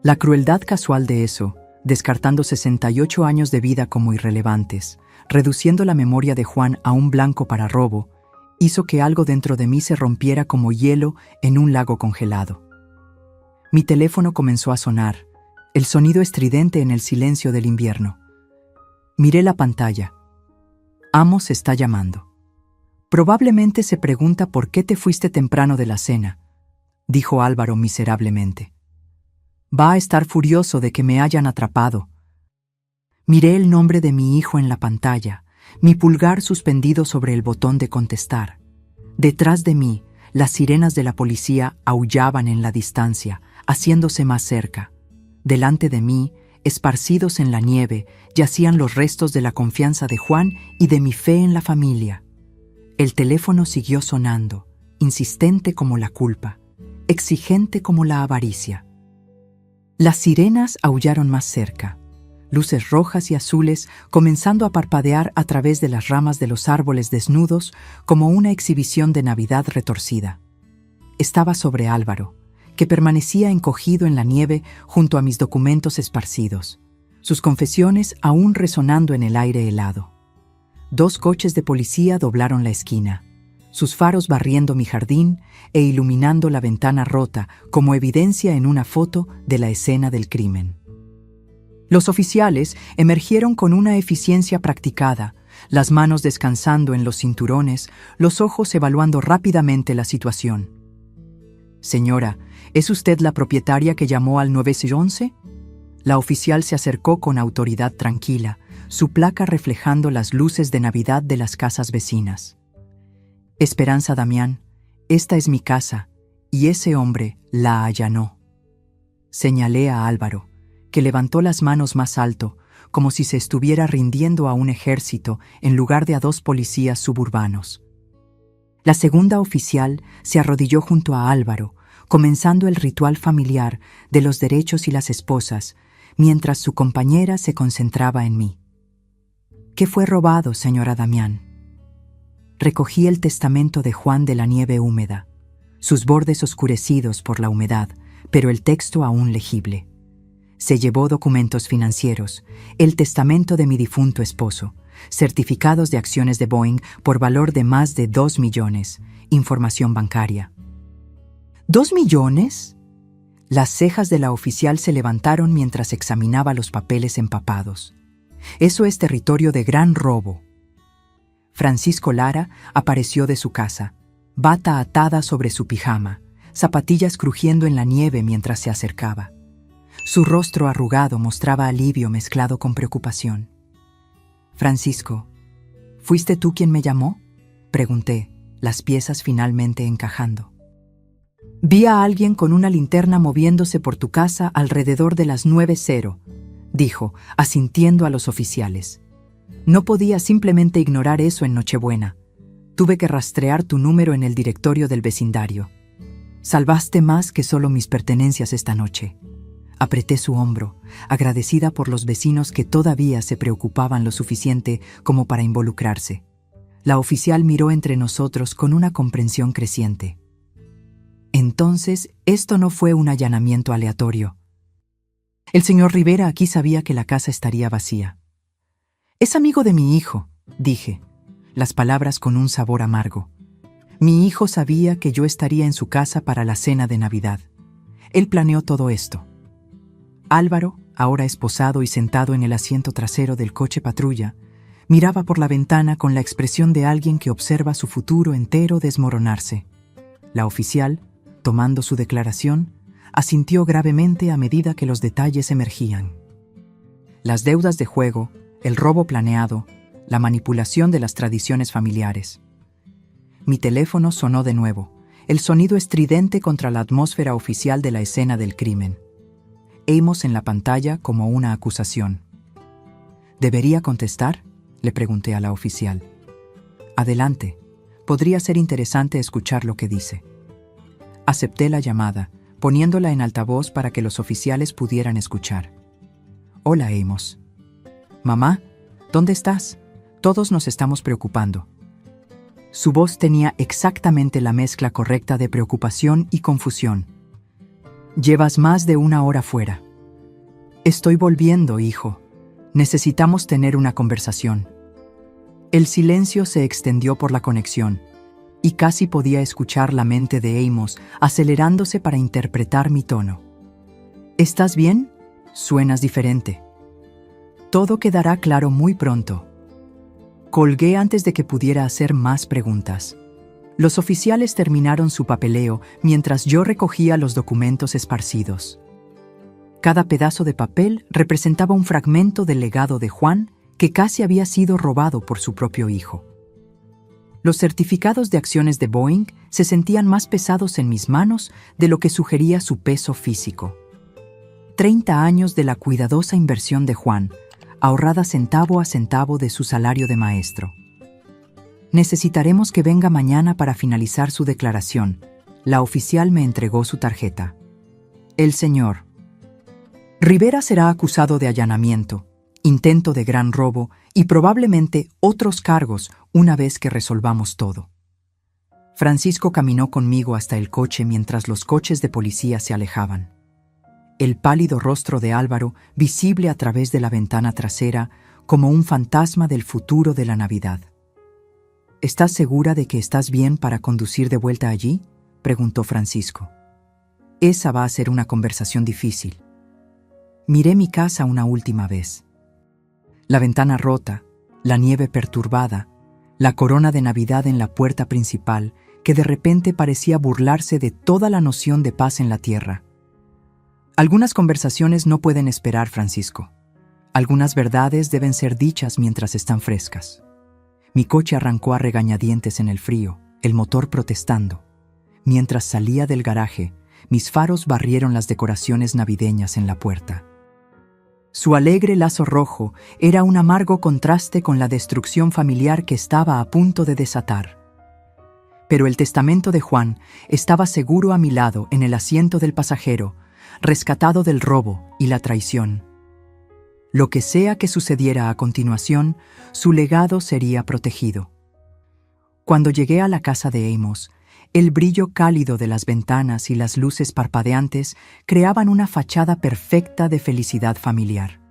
Speaker 1: La crueldad casual de eso, descartando 68 años de vida como irrelevantes, reduciendo la memoria de Juan a un blanco para robo, hizo que algo dentro de mí se rompiera como hielo en un lago congelado. Mi teléfono comenzó a sonar, el sonido estridente en el silencio del invierno. Miré la pantalla. Amos está llamando. Probablemente se pregunta por qué te fuiste temprano de la cena, dijo Álvaro miserablemente. Va a estar furioso de que me hayan atrapado. Miré el nombre de mi hijo en la pantalla, mi pulgar suspendido sobre el botón de contestar. Detrás de mí, las sirenas de la policía aullaban en la distancia, haciéndose más cerca. Delante de mí, esparcidos en la nieve, yacían los restos de la confianza de Juan y de mi fe en la familia. El teléfono siguió sonando, insistente como la culpa, exigente como la avaricia. Las sirenas aullaron más cerca, luces rojas y azules comenzando a parpadear a través de las ramas de los árboles desnudos como una exhibición de Navidad retorcida. Estaba sobre Álvaro, que permanecía encogido en la nieve junto a mis documentos esparcidos, sus confesiones aún resonando en el aire helado. 2 coches de policía doblaron la esquina, sus faros barriendo mi jardín e iluminando la ventana rota como evidencia en una foto de la escena del crimen. Los oficiales emergieron con una eficiencia practicada, las manos descansando en los cinturones, los ojos evaluando rápidamente la situación. «Señora, ¿es usted la propietaria que llamó al 911?» La oficial se acercó con autoridad tranquila, su placa reflejando las luces de Navidad de las casas vecinas. «Esperanza Damián, esta es mi casa, y ese hombre la allanó». Señalé a Álvaro, que levantó las manos más alto, como si se estuviera rindiendo a un ejército en lugar de a 2 policías suburbanos. La segunda oficial se arrodilló junto a Álvaro, comenzando el ritual familiar de los derechos y las esposas, mientras su compañera se concentraba en mí. «¿Qué fue robado, señora Damián?» Recogí el testamento de Juan de la nieve húmeda, sus bordes oscurecidos por la humedad, pero el texto aún legible. Se llevó documentos financieros, el testamento de mi difunto esposo, certificados de acciones de Boeing por valor de más de 2 millones, información bancaria. ¿2 millones? Las cejas de la oficial se levantaron mientras examinaba los papeles empapados. Eso es territorio de gran robo. Francisco Lara apareció de su casa, bata atada sobre su pijama, zapatillas crujiendo en la nieve mientras se acercaba. Su rostro arrugado mostraba alivio mezclado con preocupación. «Francisco, ¿fuiste tú quien me llamó?», pregunté, las piezas finalmente encajando. «Vi a alguien con una linterna moviéndose por tu casa alrededor de las 9:00, dijo, asintiendo a los oficiales. «No podía simplemente ignorar eso en Nochebuena. Tuve que rastrear tu número en el directorio del vecindario. Salvaste más que solo mis pertenencias esta noche». Apreté su hombro, agradecida por los vecinos que todavía se preocupaban lo suficiente como para involucrarse. La oficial miró entre nosotros con una comprensión creciente. «Entonces, esto no fue un allanamiento aleatorio. El señor Rivera aquí sabía que la casa estaría vacía». «Es amigo de mi hijo», dije, las palabras con un sabor amargo. Mi hijo sabía que yo estaría en su casa para la cena de Navidad. Él planeó todo esto. Álvaro, ahora esposado y sentado en el asiento trasero del coche patrulla, miraba por la ventana con la expresión de alguien que observa su futuro entero desmoronarse. La oficial, tomando su declaración, asintió gravemente a medida que los detalles emergían. Las deudas de juego, el robo planeado, la manipulación de las tradiciones familiares. Mi teléfono sonó de nuevo, el sonido estridente contra la atmósfera oficial de la escena del crimen. Amos en la pantalla como una acusación. «¿Debería contestar?», le pregunté a la oficial. «Adelante. Podría ser interesante escuchar lo que dice». Acepté la llamada, poniéndola en altavoz para que los oficiales pudieran escuchar. «Hola, Amos». «Mamá, ¿dónde estás? Todos nos estamos preocupando». Su voz tenía exactamente la mezcla correcta de preocupación y confusión. «Llevas más de 1 hora fuera». «Estoy volviendo, hijo. Necesitamos tener una conversación». El silencio se extendió por la conexión, y casi podía escuchar la mente de Amos acelerándose para interpretar mi tono. «¿Estás bien? Suenas diferente». «Todo quedará claro muy pronto». Colgué antes de que pudiera hacer más preguntas. Los oficiales terminaron su papeleo mientras yo recogía los documentos esparcidos. Cada pedazo de papel representaba un fragmento del legado de Juan que casi había sido robado por su propio hijo. Los certificados de acciones de Boeing se sentían más pesados en mis manos de lo que sugería su peso físico. 30 años de la cuidadosa inversión de Juan, ahorrada centavo a centavo de su salario de maestro. Necesitaremos que venga mañana para finalizar su declaración. La oficial me entregó su tarjeta. El señor Rivera será acusado de allanamiento, intento de gran robo y probablemente otros cargos una vez que resolvamos todo. Francisco caminó conmigo hasta el coche mientras los coches de policía se alejaban. El pálido rostro de Álvaro, visible a través de la ventana trasera, como un fantasma del futuro de la Navidad. ¿Estás segura de que estás bien para conducir de vuelta allí?, preguntó Francisco. Esa va a ser una conversación difícil. Miré mi casa una última vez. La ventana rota, la nieve perturbada, la corona de Navidad en la puerta principal, que de repente parecía burlarse de toda la noción de paz en la tierra. Algunas conversaciones no pueden esperar, Francisco. Algunas verdades deben ser dichas mientras están frescas. Mi coche arrancó a regañadientes en el frío, el motor protestando. Mientras salía del garaje, mis faros barrieron las decoraciones navideñas en la puerta. Su alegre lazo rojo era un amargo contraste con la destrucción familiar que estaba a punto de desatar. Pero el testamento de Juan estaba seguro a mi lado en el asiento del pasajero, rescatado del robo y la traición. Lo que sea que sucediera a continuación, su legado sería protegido. Cuando llegué a la casa de Amos, el brillo cálido de las ventanas y las luces parpadeantes creaban una fachada perfecta de felicidad familiar.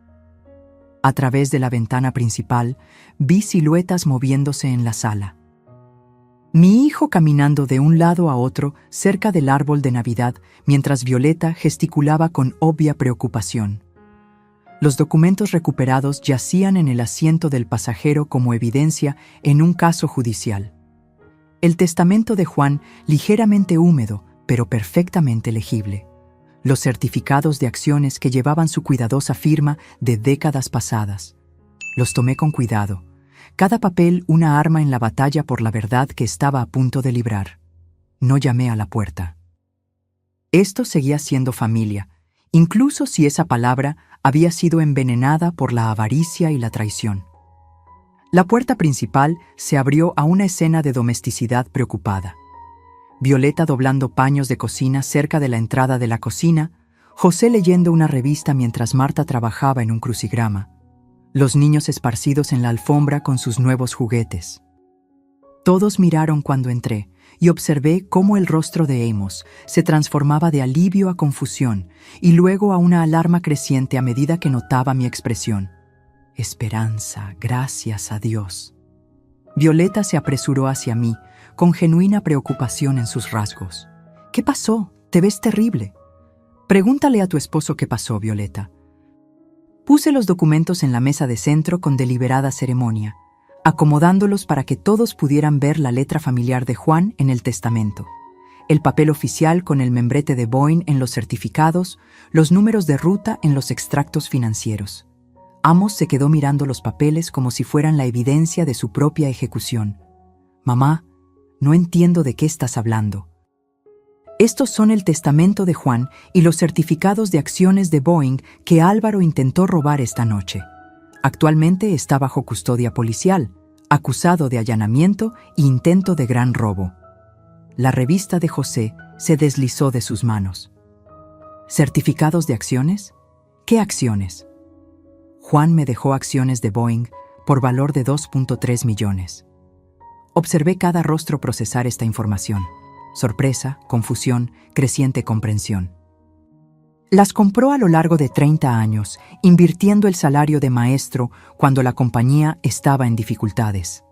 Speaker 1: A través de la ventana principal, vi siluetas moviéndose en la sala. Mi hijo caminando de un lado a otro cerca del árbol de Navidad, mientras Violeta gesticulaba con obvia preocupación. Los documentos recuperados yacían en el asiento del pasajero como evidencia en un caso judicial. El testamento de Juan, ligeramente húmedo, pero perfectamente legible. Los certificados de acciones que llevaban su cuidadosa firma de décadas pasadas. Los tomé con cuidado. Cada papel una arma en la batalla por la verdad que estaba a punto de librar. No llamé a la puerta. Esto seguía siendo familia, incluso si esa palabra había sido envenenada por la avaricia y la traición. La puerta principal se abrió a una escena de domesticidad preocupada. Violeta doblando paños de cocina cerca de la entrada de la cocina, José leyendo una revista mientras Marta trabajaba en un crucigrama, los niños esparcidos en la alfombra con sus nuevos juguetes. Todos miraron cuando entré y observé cómo el rostro de Amos se transformaba de alivio a confusión y luego a una alarma creciente a medida que notaba mi expresión. Esperanza, gracias a Dios. Violeta se apresuró hacia mí, con genuina preocupación en sus rasgos. ¿Qué pasó? Te ves terrible. Pregúntale a tu esposo qué pasó, Violeta. Puse los documentos en la mesa de centro con deliberada ceremonia, acomodándolos para que todos pudieran ver la letra familiar de Juan en el testamento, el papel oficial con el membrete de Boeing en los certificados, los números de ruta en los extractos financieros. Amos se quedó mirando los papeles como si fueran la evidencia de su propia ejecución. Mamá, no entiendo de qué estás hablando. Estos son el testamento de Juan y los certificados de acciones de Boeing que Álvaro intentó robar esta noche. Actualmente está bajo custodia policial, acusado de allanamiento e intento de gran robo. La revista de José se deslizó de sus manos. ¿Certificados de acciones? ¿Qué acciones? Juan me dejó acciones de Boeing por valor de 2.3 millones. Observé cada rostro procesar esta información. Sorpresa, confusión, creciente comprensión. Las compró a lo largo de 30 años, invirtiendo el salario de maestro cuando la compañía estaba en dificultades.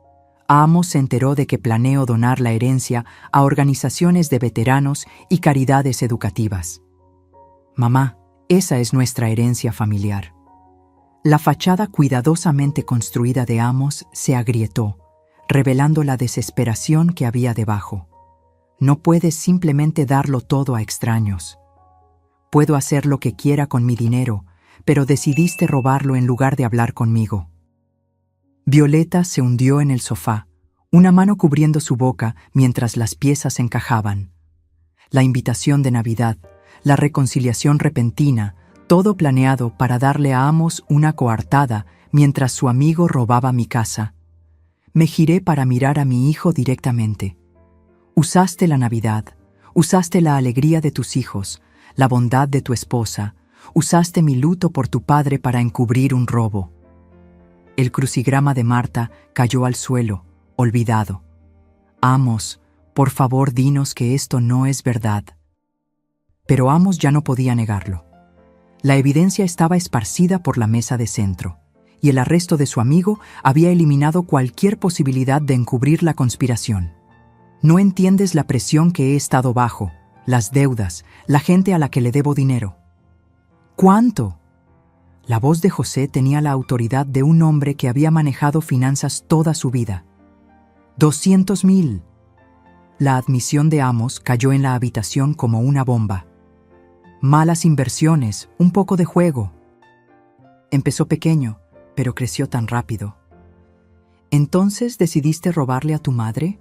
Speaker 1: Amos se enteró de que planeo donar la herencia a organizaciones de veteranos y caridades educativas. Mamá, esa es nuestra herencia familiar. La fachada cuidadosamente construida de Amos se agrietó, revelando la desesperación que había debajo. No puedes simplemente darlo todo a extraños. Puedo hacer lo que quiera con mi dinero, pero decidiste robarlo en lugar de hablar conmigo. Violeta se hundió en el sofá, una mano cubriendo su boca mientras las piezas encajaban. La invitación de Navidad, la reconciliación repentina, todo planeado para darle a Amos una coartada mientras su amigo robaba mi casa. Me giré para mirar a mi hijo directamente. Usaste la Navidad, usaste la alegría de tus hijos, la bondad de tu esposa, usaste mi luto por tu padre para encubrir un robo. El crucigrama de Marta cayó al suelo, olvidado. Amos, por favor dinos que esto no es verdad. Pero Amos ya no podía negarlo. La evidencia estaba esparcida por la mesa de centro, y el arresto de su amigo había eliminado cualquier posibilidad de encubrir la conspiración. No entiendes la presión que he estado bajo, las deudas, la gente a la que le debo dinero. ¿Cuánto? La voz de José tenía la autoridad de un hombre que había manejado finanzas toda su vida. 200,000. La admisión de Amos cayó en la habitación como una bomba. Malas inversiones, un poco de juego. Empezó pequeño, pero creció tan rápido. ¿Entonces decidiste robarle a tu madre?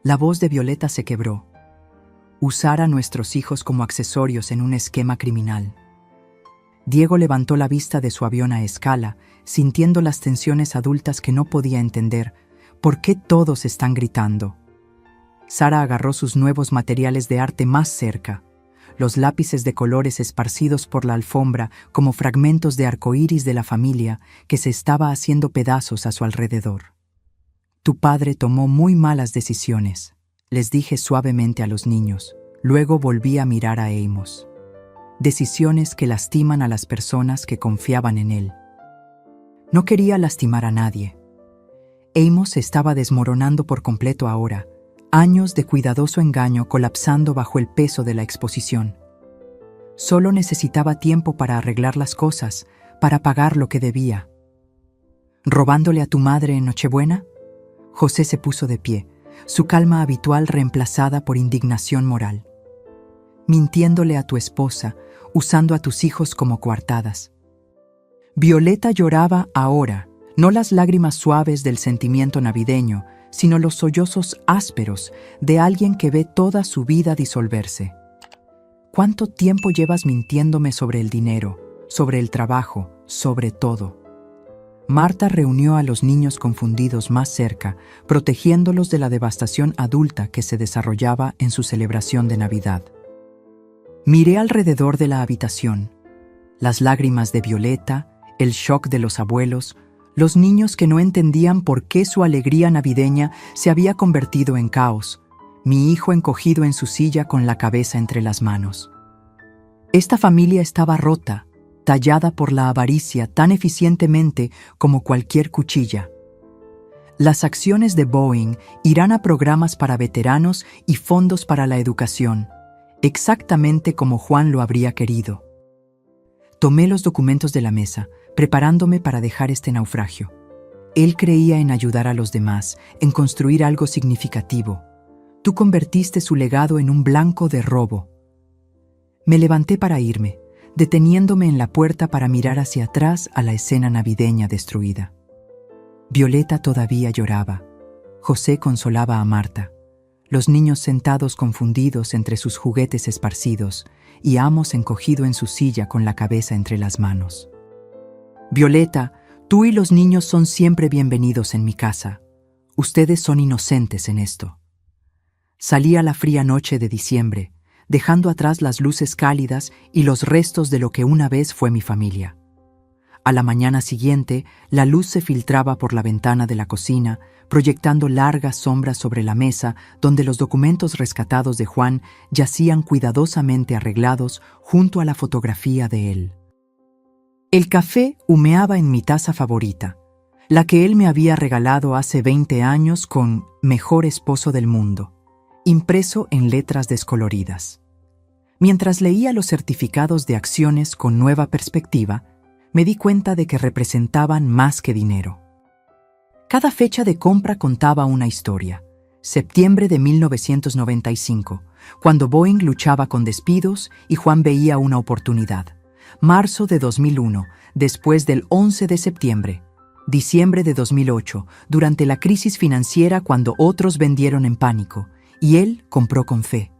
Speaker 1: La voz de Violeta se quebró. Usar a nuestros hijos como accesorios en un esquema criminal. Diego levantó la vista de su avión a escala, sintiendo las tensiones adultas que no podía entender. ¿Por qué todos están gritando? Sara agarró sus nuevos materiales de arte más cerca, los lápices de colores esparcidos por la alfombra como fragmentos de arcoíris de la familia que se estaba haciendo pedazos a su alrededor. Tu padre tomó muy malas decisiones, les dije suavemente a los niños. Luego volví a mirar a Amos. Decisiones que lastiman a las personas que confiaban en él. No quería lastimar a nadie. Amos se estaba desmoronando por completo ahora, años de cuidadoso engaño colapsando bajo el peso de la exposición. Solo necesitaba tiempo para arreglar las cosas, para pagar lo que debía. ¿Robándole a tu madre en Nochebuena? José se puso de pie, su calma habitual reemplazada por indignación moral. Mintiéndole a tu esposa, usando a tus hijos como coartadas. Violeta lloraba ahora, no las lágrimas suaves del sentimiento navideño, sino los sollozos ásperos de alguien que ve toda su vida disolverse. ¿Cuánto tiempo llevas mintiéndome sobre el dinero, sobre el trabajo, sobre todo? Marta reunió a los niños confundidos más cerca, protegiéndolos de la devastación adulta que se desarrollaba en su celebración de Navidad. Miré alrededor de la habitación. Las lágrimas de Violeta, el shock de los abuelos, los niños que no entendían por qué su alegría navideña se había convertido en caos, mi hijo encogido en su silla con la cabeza entre las manos. Esta familia estaba rota, tallada por la avaricia tan eficientemente como cualquier cuchilla. Las acciones de Boeing irán a programas para veteranos y fondos para la educación, exactamente como Juan lo habría querido. Tomé los documentos de la mesa, preparándome para dejar este naufragio. Él creía en ayudar a los demás, en construir algo significativo. Tú convertiste su legado en un blanco de robo. Me levanté para irme, deteniéndome en la puerta para mirar hacia atrás a la escena navideña destruida. Violeta todavía lloraba. José consolaba a Marta. Los niños sentados confundidos entre sus juguetes esparcidos y Amos encogido en su silla con la cabeza entre las manos. Violeta, tú y los niños son siempre bienvenidos en mi casa. Ustedes son inocentes en esto. Salí a la fría noche de diciembre, dejando atrás las luces cálidas y los restos de lo que una vez fue mi familia. A la mañana siguiente, la luz se filtraba por la ventana de la cocina, proyectando largas sombras sobre la mesa donde los documentos rescatados de Juan yacían cuidadosamente arreglados junto a la fotografía de él. El café humeaba en mi taza favorita, la que él me había regalado hace 20 años con «Mejor esposo del mundo», impreso en letras descoloridas. Mientras leía los certificados de acciones con nueva perspectiva, me di cuenta de que representaban más que dinero. Cada fecha de compra contaba una historia. Septiembre de 1995, cuando Boeing luchaba con despidos y Juan veía una oportunidad. Marzo de 2001, después del 11 de septiembre. Diciembre de 2008, durante la crisis financiera cuando otros vendieron en pánico, y él compró con fe.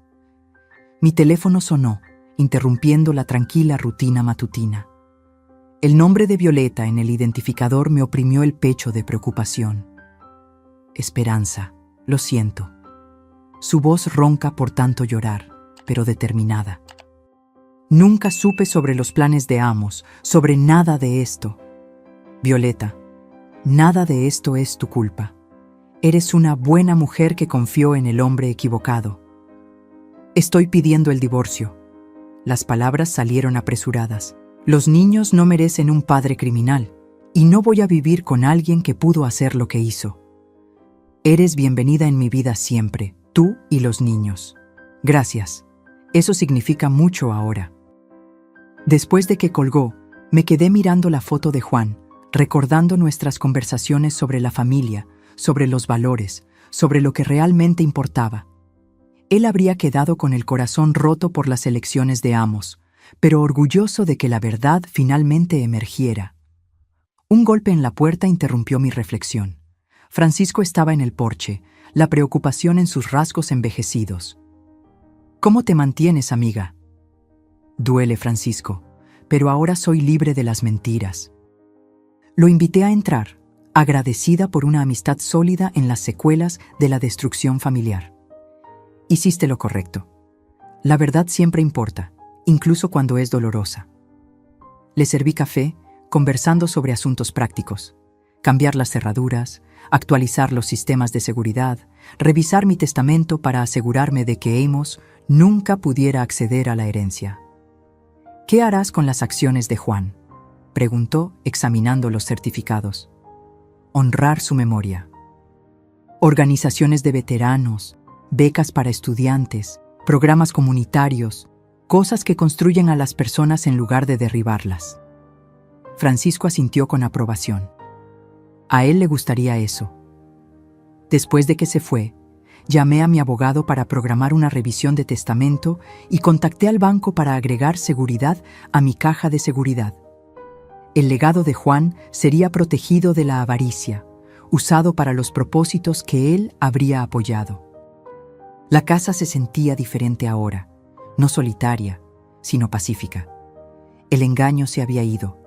Speaker 1: Mi teléfono sonó, interrumpiendo la tranquila rutina matutina. El nombre de Violeta en el identificador me oprimió el pecho de preocupación. Esperanza, lo siento. Su voz ronca por tanto llorar, pero determinada. Nunca supe sobre los planes de Amos, sobre nada de esto. Violeta, nada de esto es tu culpa. Eres una buena mujer que confió en el hombre equivocado. Estoy pidiendo el divorcio. Las palabras salieron apresuradas. Los niños no merecen un padre criminal, y no voy a vivir con alguien que pudo hacer lo que hizo. Eres bienvenida en mi vida siempre, tú y los niños. Gracias. Eso significa mucho ahora. Después de que colgó, me quedé mirando la foto de Juan, recordando nuestras conversaciones sobre la familia, sobre los valores, sobre lo que realmente importaba. Él habría quedado con el corazón roto por las elecciones de Amos, pero orgulloso de que la verdad finalmente emergiera. Un golpe en la puerta interrumpió mi reflexión. Francisco estaba en el porche, la preocupación en sus rasgos envejecidos. ¿Cómo te mantienes, amiga? Duele, Francisco, pero ahora soy libre de las mentiras. Lo invité a entrar, agradecida por una amistad sólida en las secuelas de la destrucción familiar. Hiciste lo correcto. La verdad siempre importa, incluso cuando es dolorosa. Le serví café, conversando sobre asuntos prácticos. Cambiar las cerraduras, actualizar los sistemas de seguridad, revisar mi testamento para asegurarme de que Amos nunca pudiera acceder a la herencia. ¿Qué harás con las acciones de Juan?, preguntó, examinando los certificados. Honrar su memoria. Organizaciones de veteranos, becas para estudiantes, programas comunitarios, cosas que construyen a las personas en lugar de derribarlas. Francisco asintió con aprobación. A él le gustaría eso. Después de que se fue, llamé a mi abogado para programar una revisión de testamento y contacté al banco para agregar seguridad a mi caja de seguridad. El legado de Juan sería protegido de la avaricia, usado para los propósitos que él habría apoyado. La casa se sentía diferente ahora, no solitaria, sino pacífica. El engaño se había ido,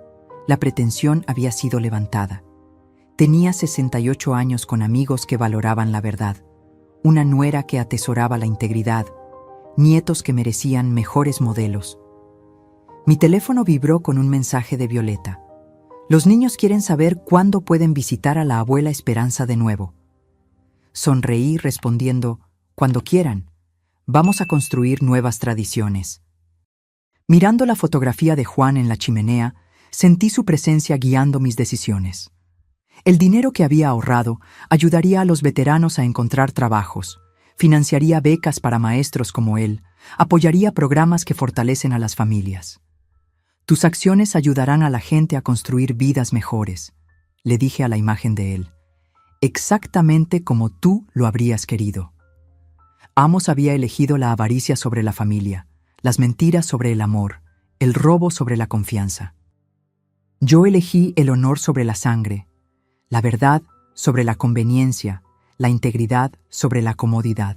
Speaker 1: la pretensión había sido levantada. Tenía 68 años con amigos que valoraban la verdad, una nuera que atesoraba la integridad, nietos que merecían mejores modelos. Mi teléfono vibró con un mensaje de Violeta. Los niños quieren saber cuándo pueden visitar a la abuela Esperanza de nuevo. Sonreí respondiendo, cuando quieran. Vamos a construir nuevas tradiciones. Mirando la fotografía de Juan en la chimenea, sentí su presencia guiando mis decisiones. El dinero que había ahorrado ayudaría a los veteranos a encontrar trabajos, financiaría becas para maestros como él, apoyaría programas que fortalecen a las familias. Tus acciones ayudarán a la gente a construir vidas mejores, le dije a la imagen de él, exactamente como tú lo habrías querido. Amos había elegido la avaricia sobre la familia, las mentiras sobre el amor, el robo sobre la confianza. Yo elegí el honor sobre la sangre, la verdad sobre la conveniencia, la integridad sobre la comodidad.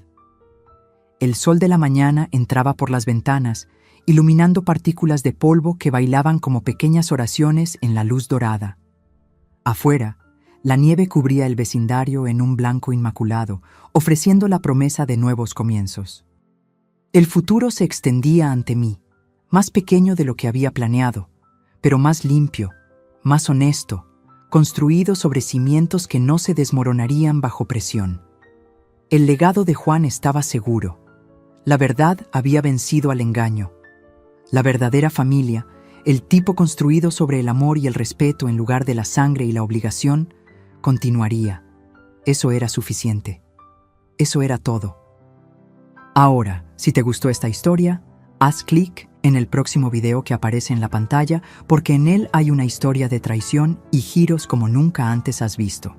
Speaker 1: El sol de la mañana entraba por las ventanas, iluminando partículas de polvo que bailaban como pequeñas oraciones en la luz dorada. Afuera, la nieve cubría el vecindario en un blanco inmaculado, ofreciendo la promesa de nuevos comienzos. El futuro se extendía ante mí, más pequeño de lo que había planeado, pero más limpio, más honesto, construido sobre cimientos que no se desmoronarían bajo presión. El legado de Juan estaba seguro. La verdad había vencido al engaño. La verdadera familia, el tipo construido sobre el amor y el respeto en lugar de la sangre y la obligación, continuaría. Eso era suficiente. Eso era todo. Ahora, si te gustó esta historia, haz clic en el próximo video que aparece en la pantalla porque en él hay una historia de traición y giros como nunca antes has visto.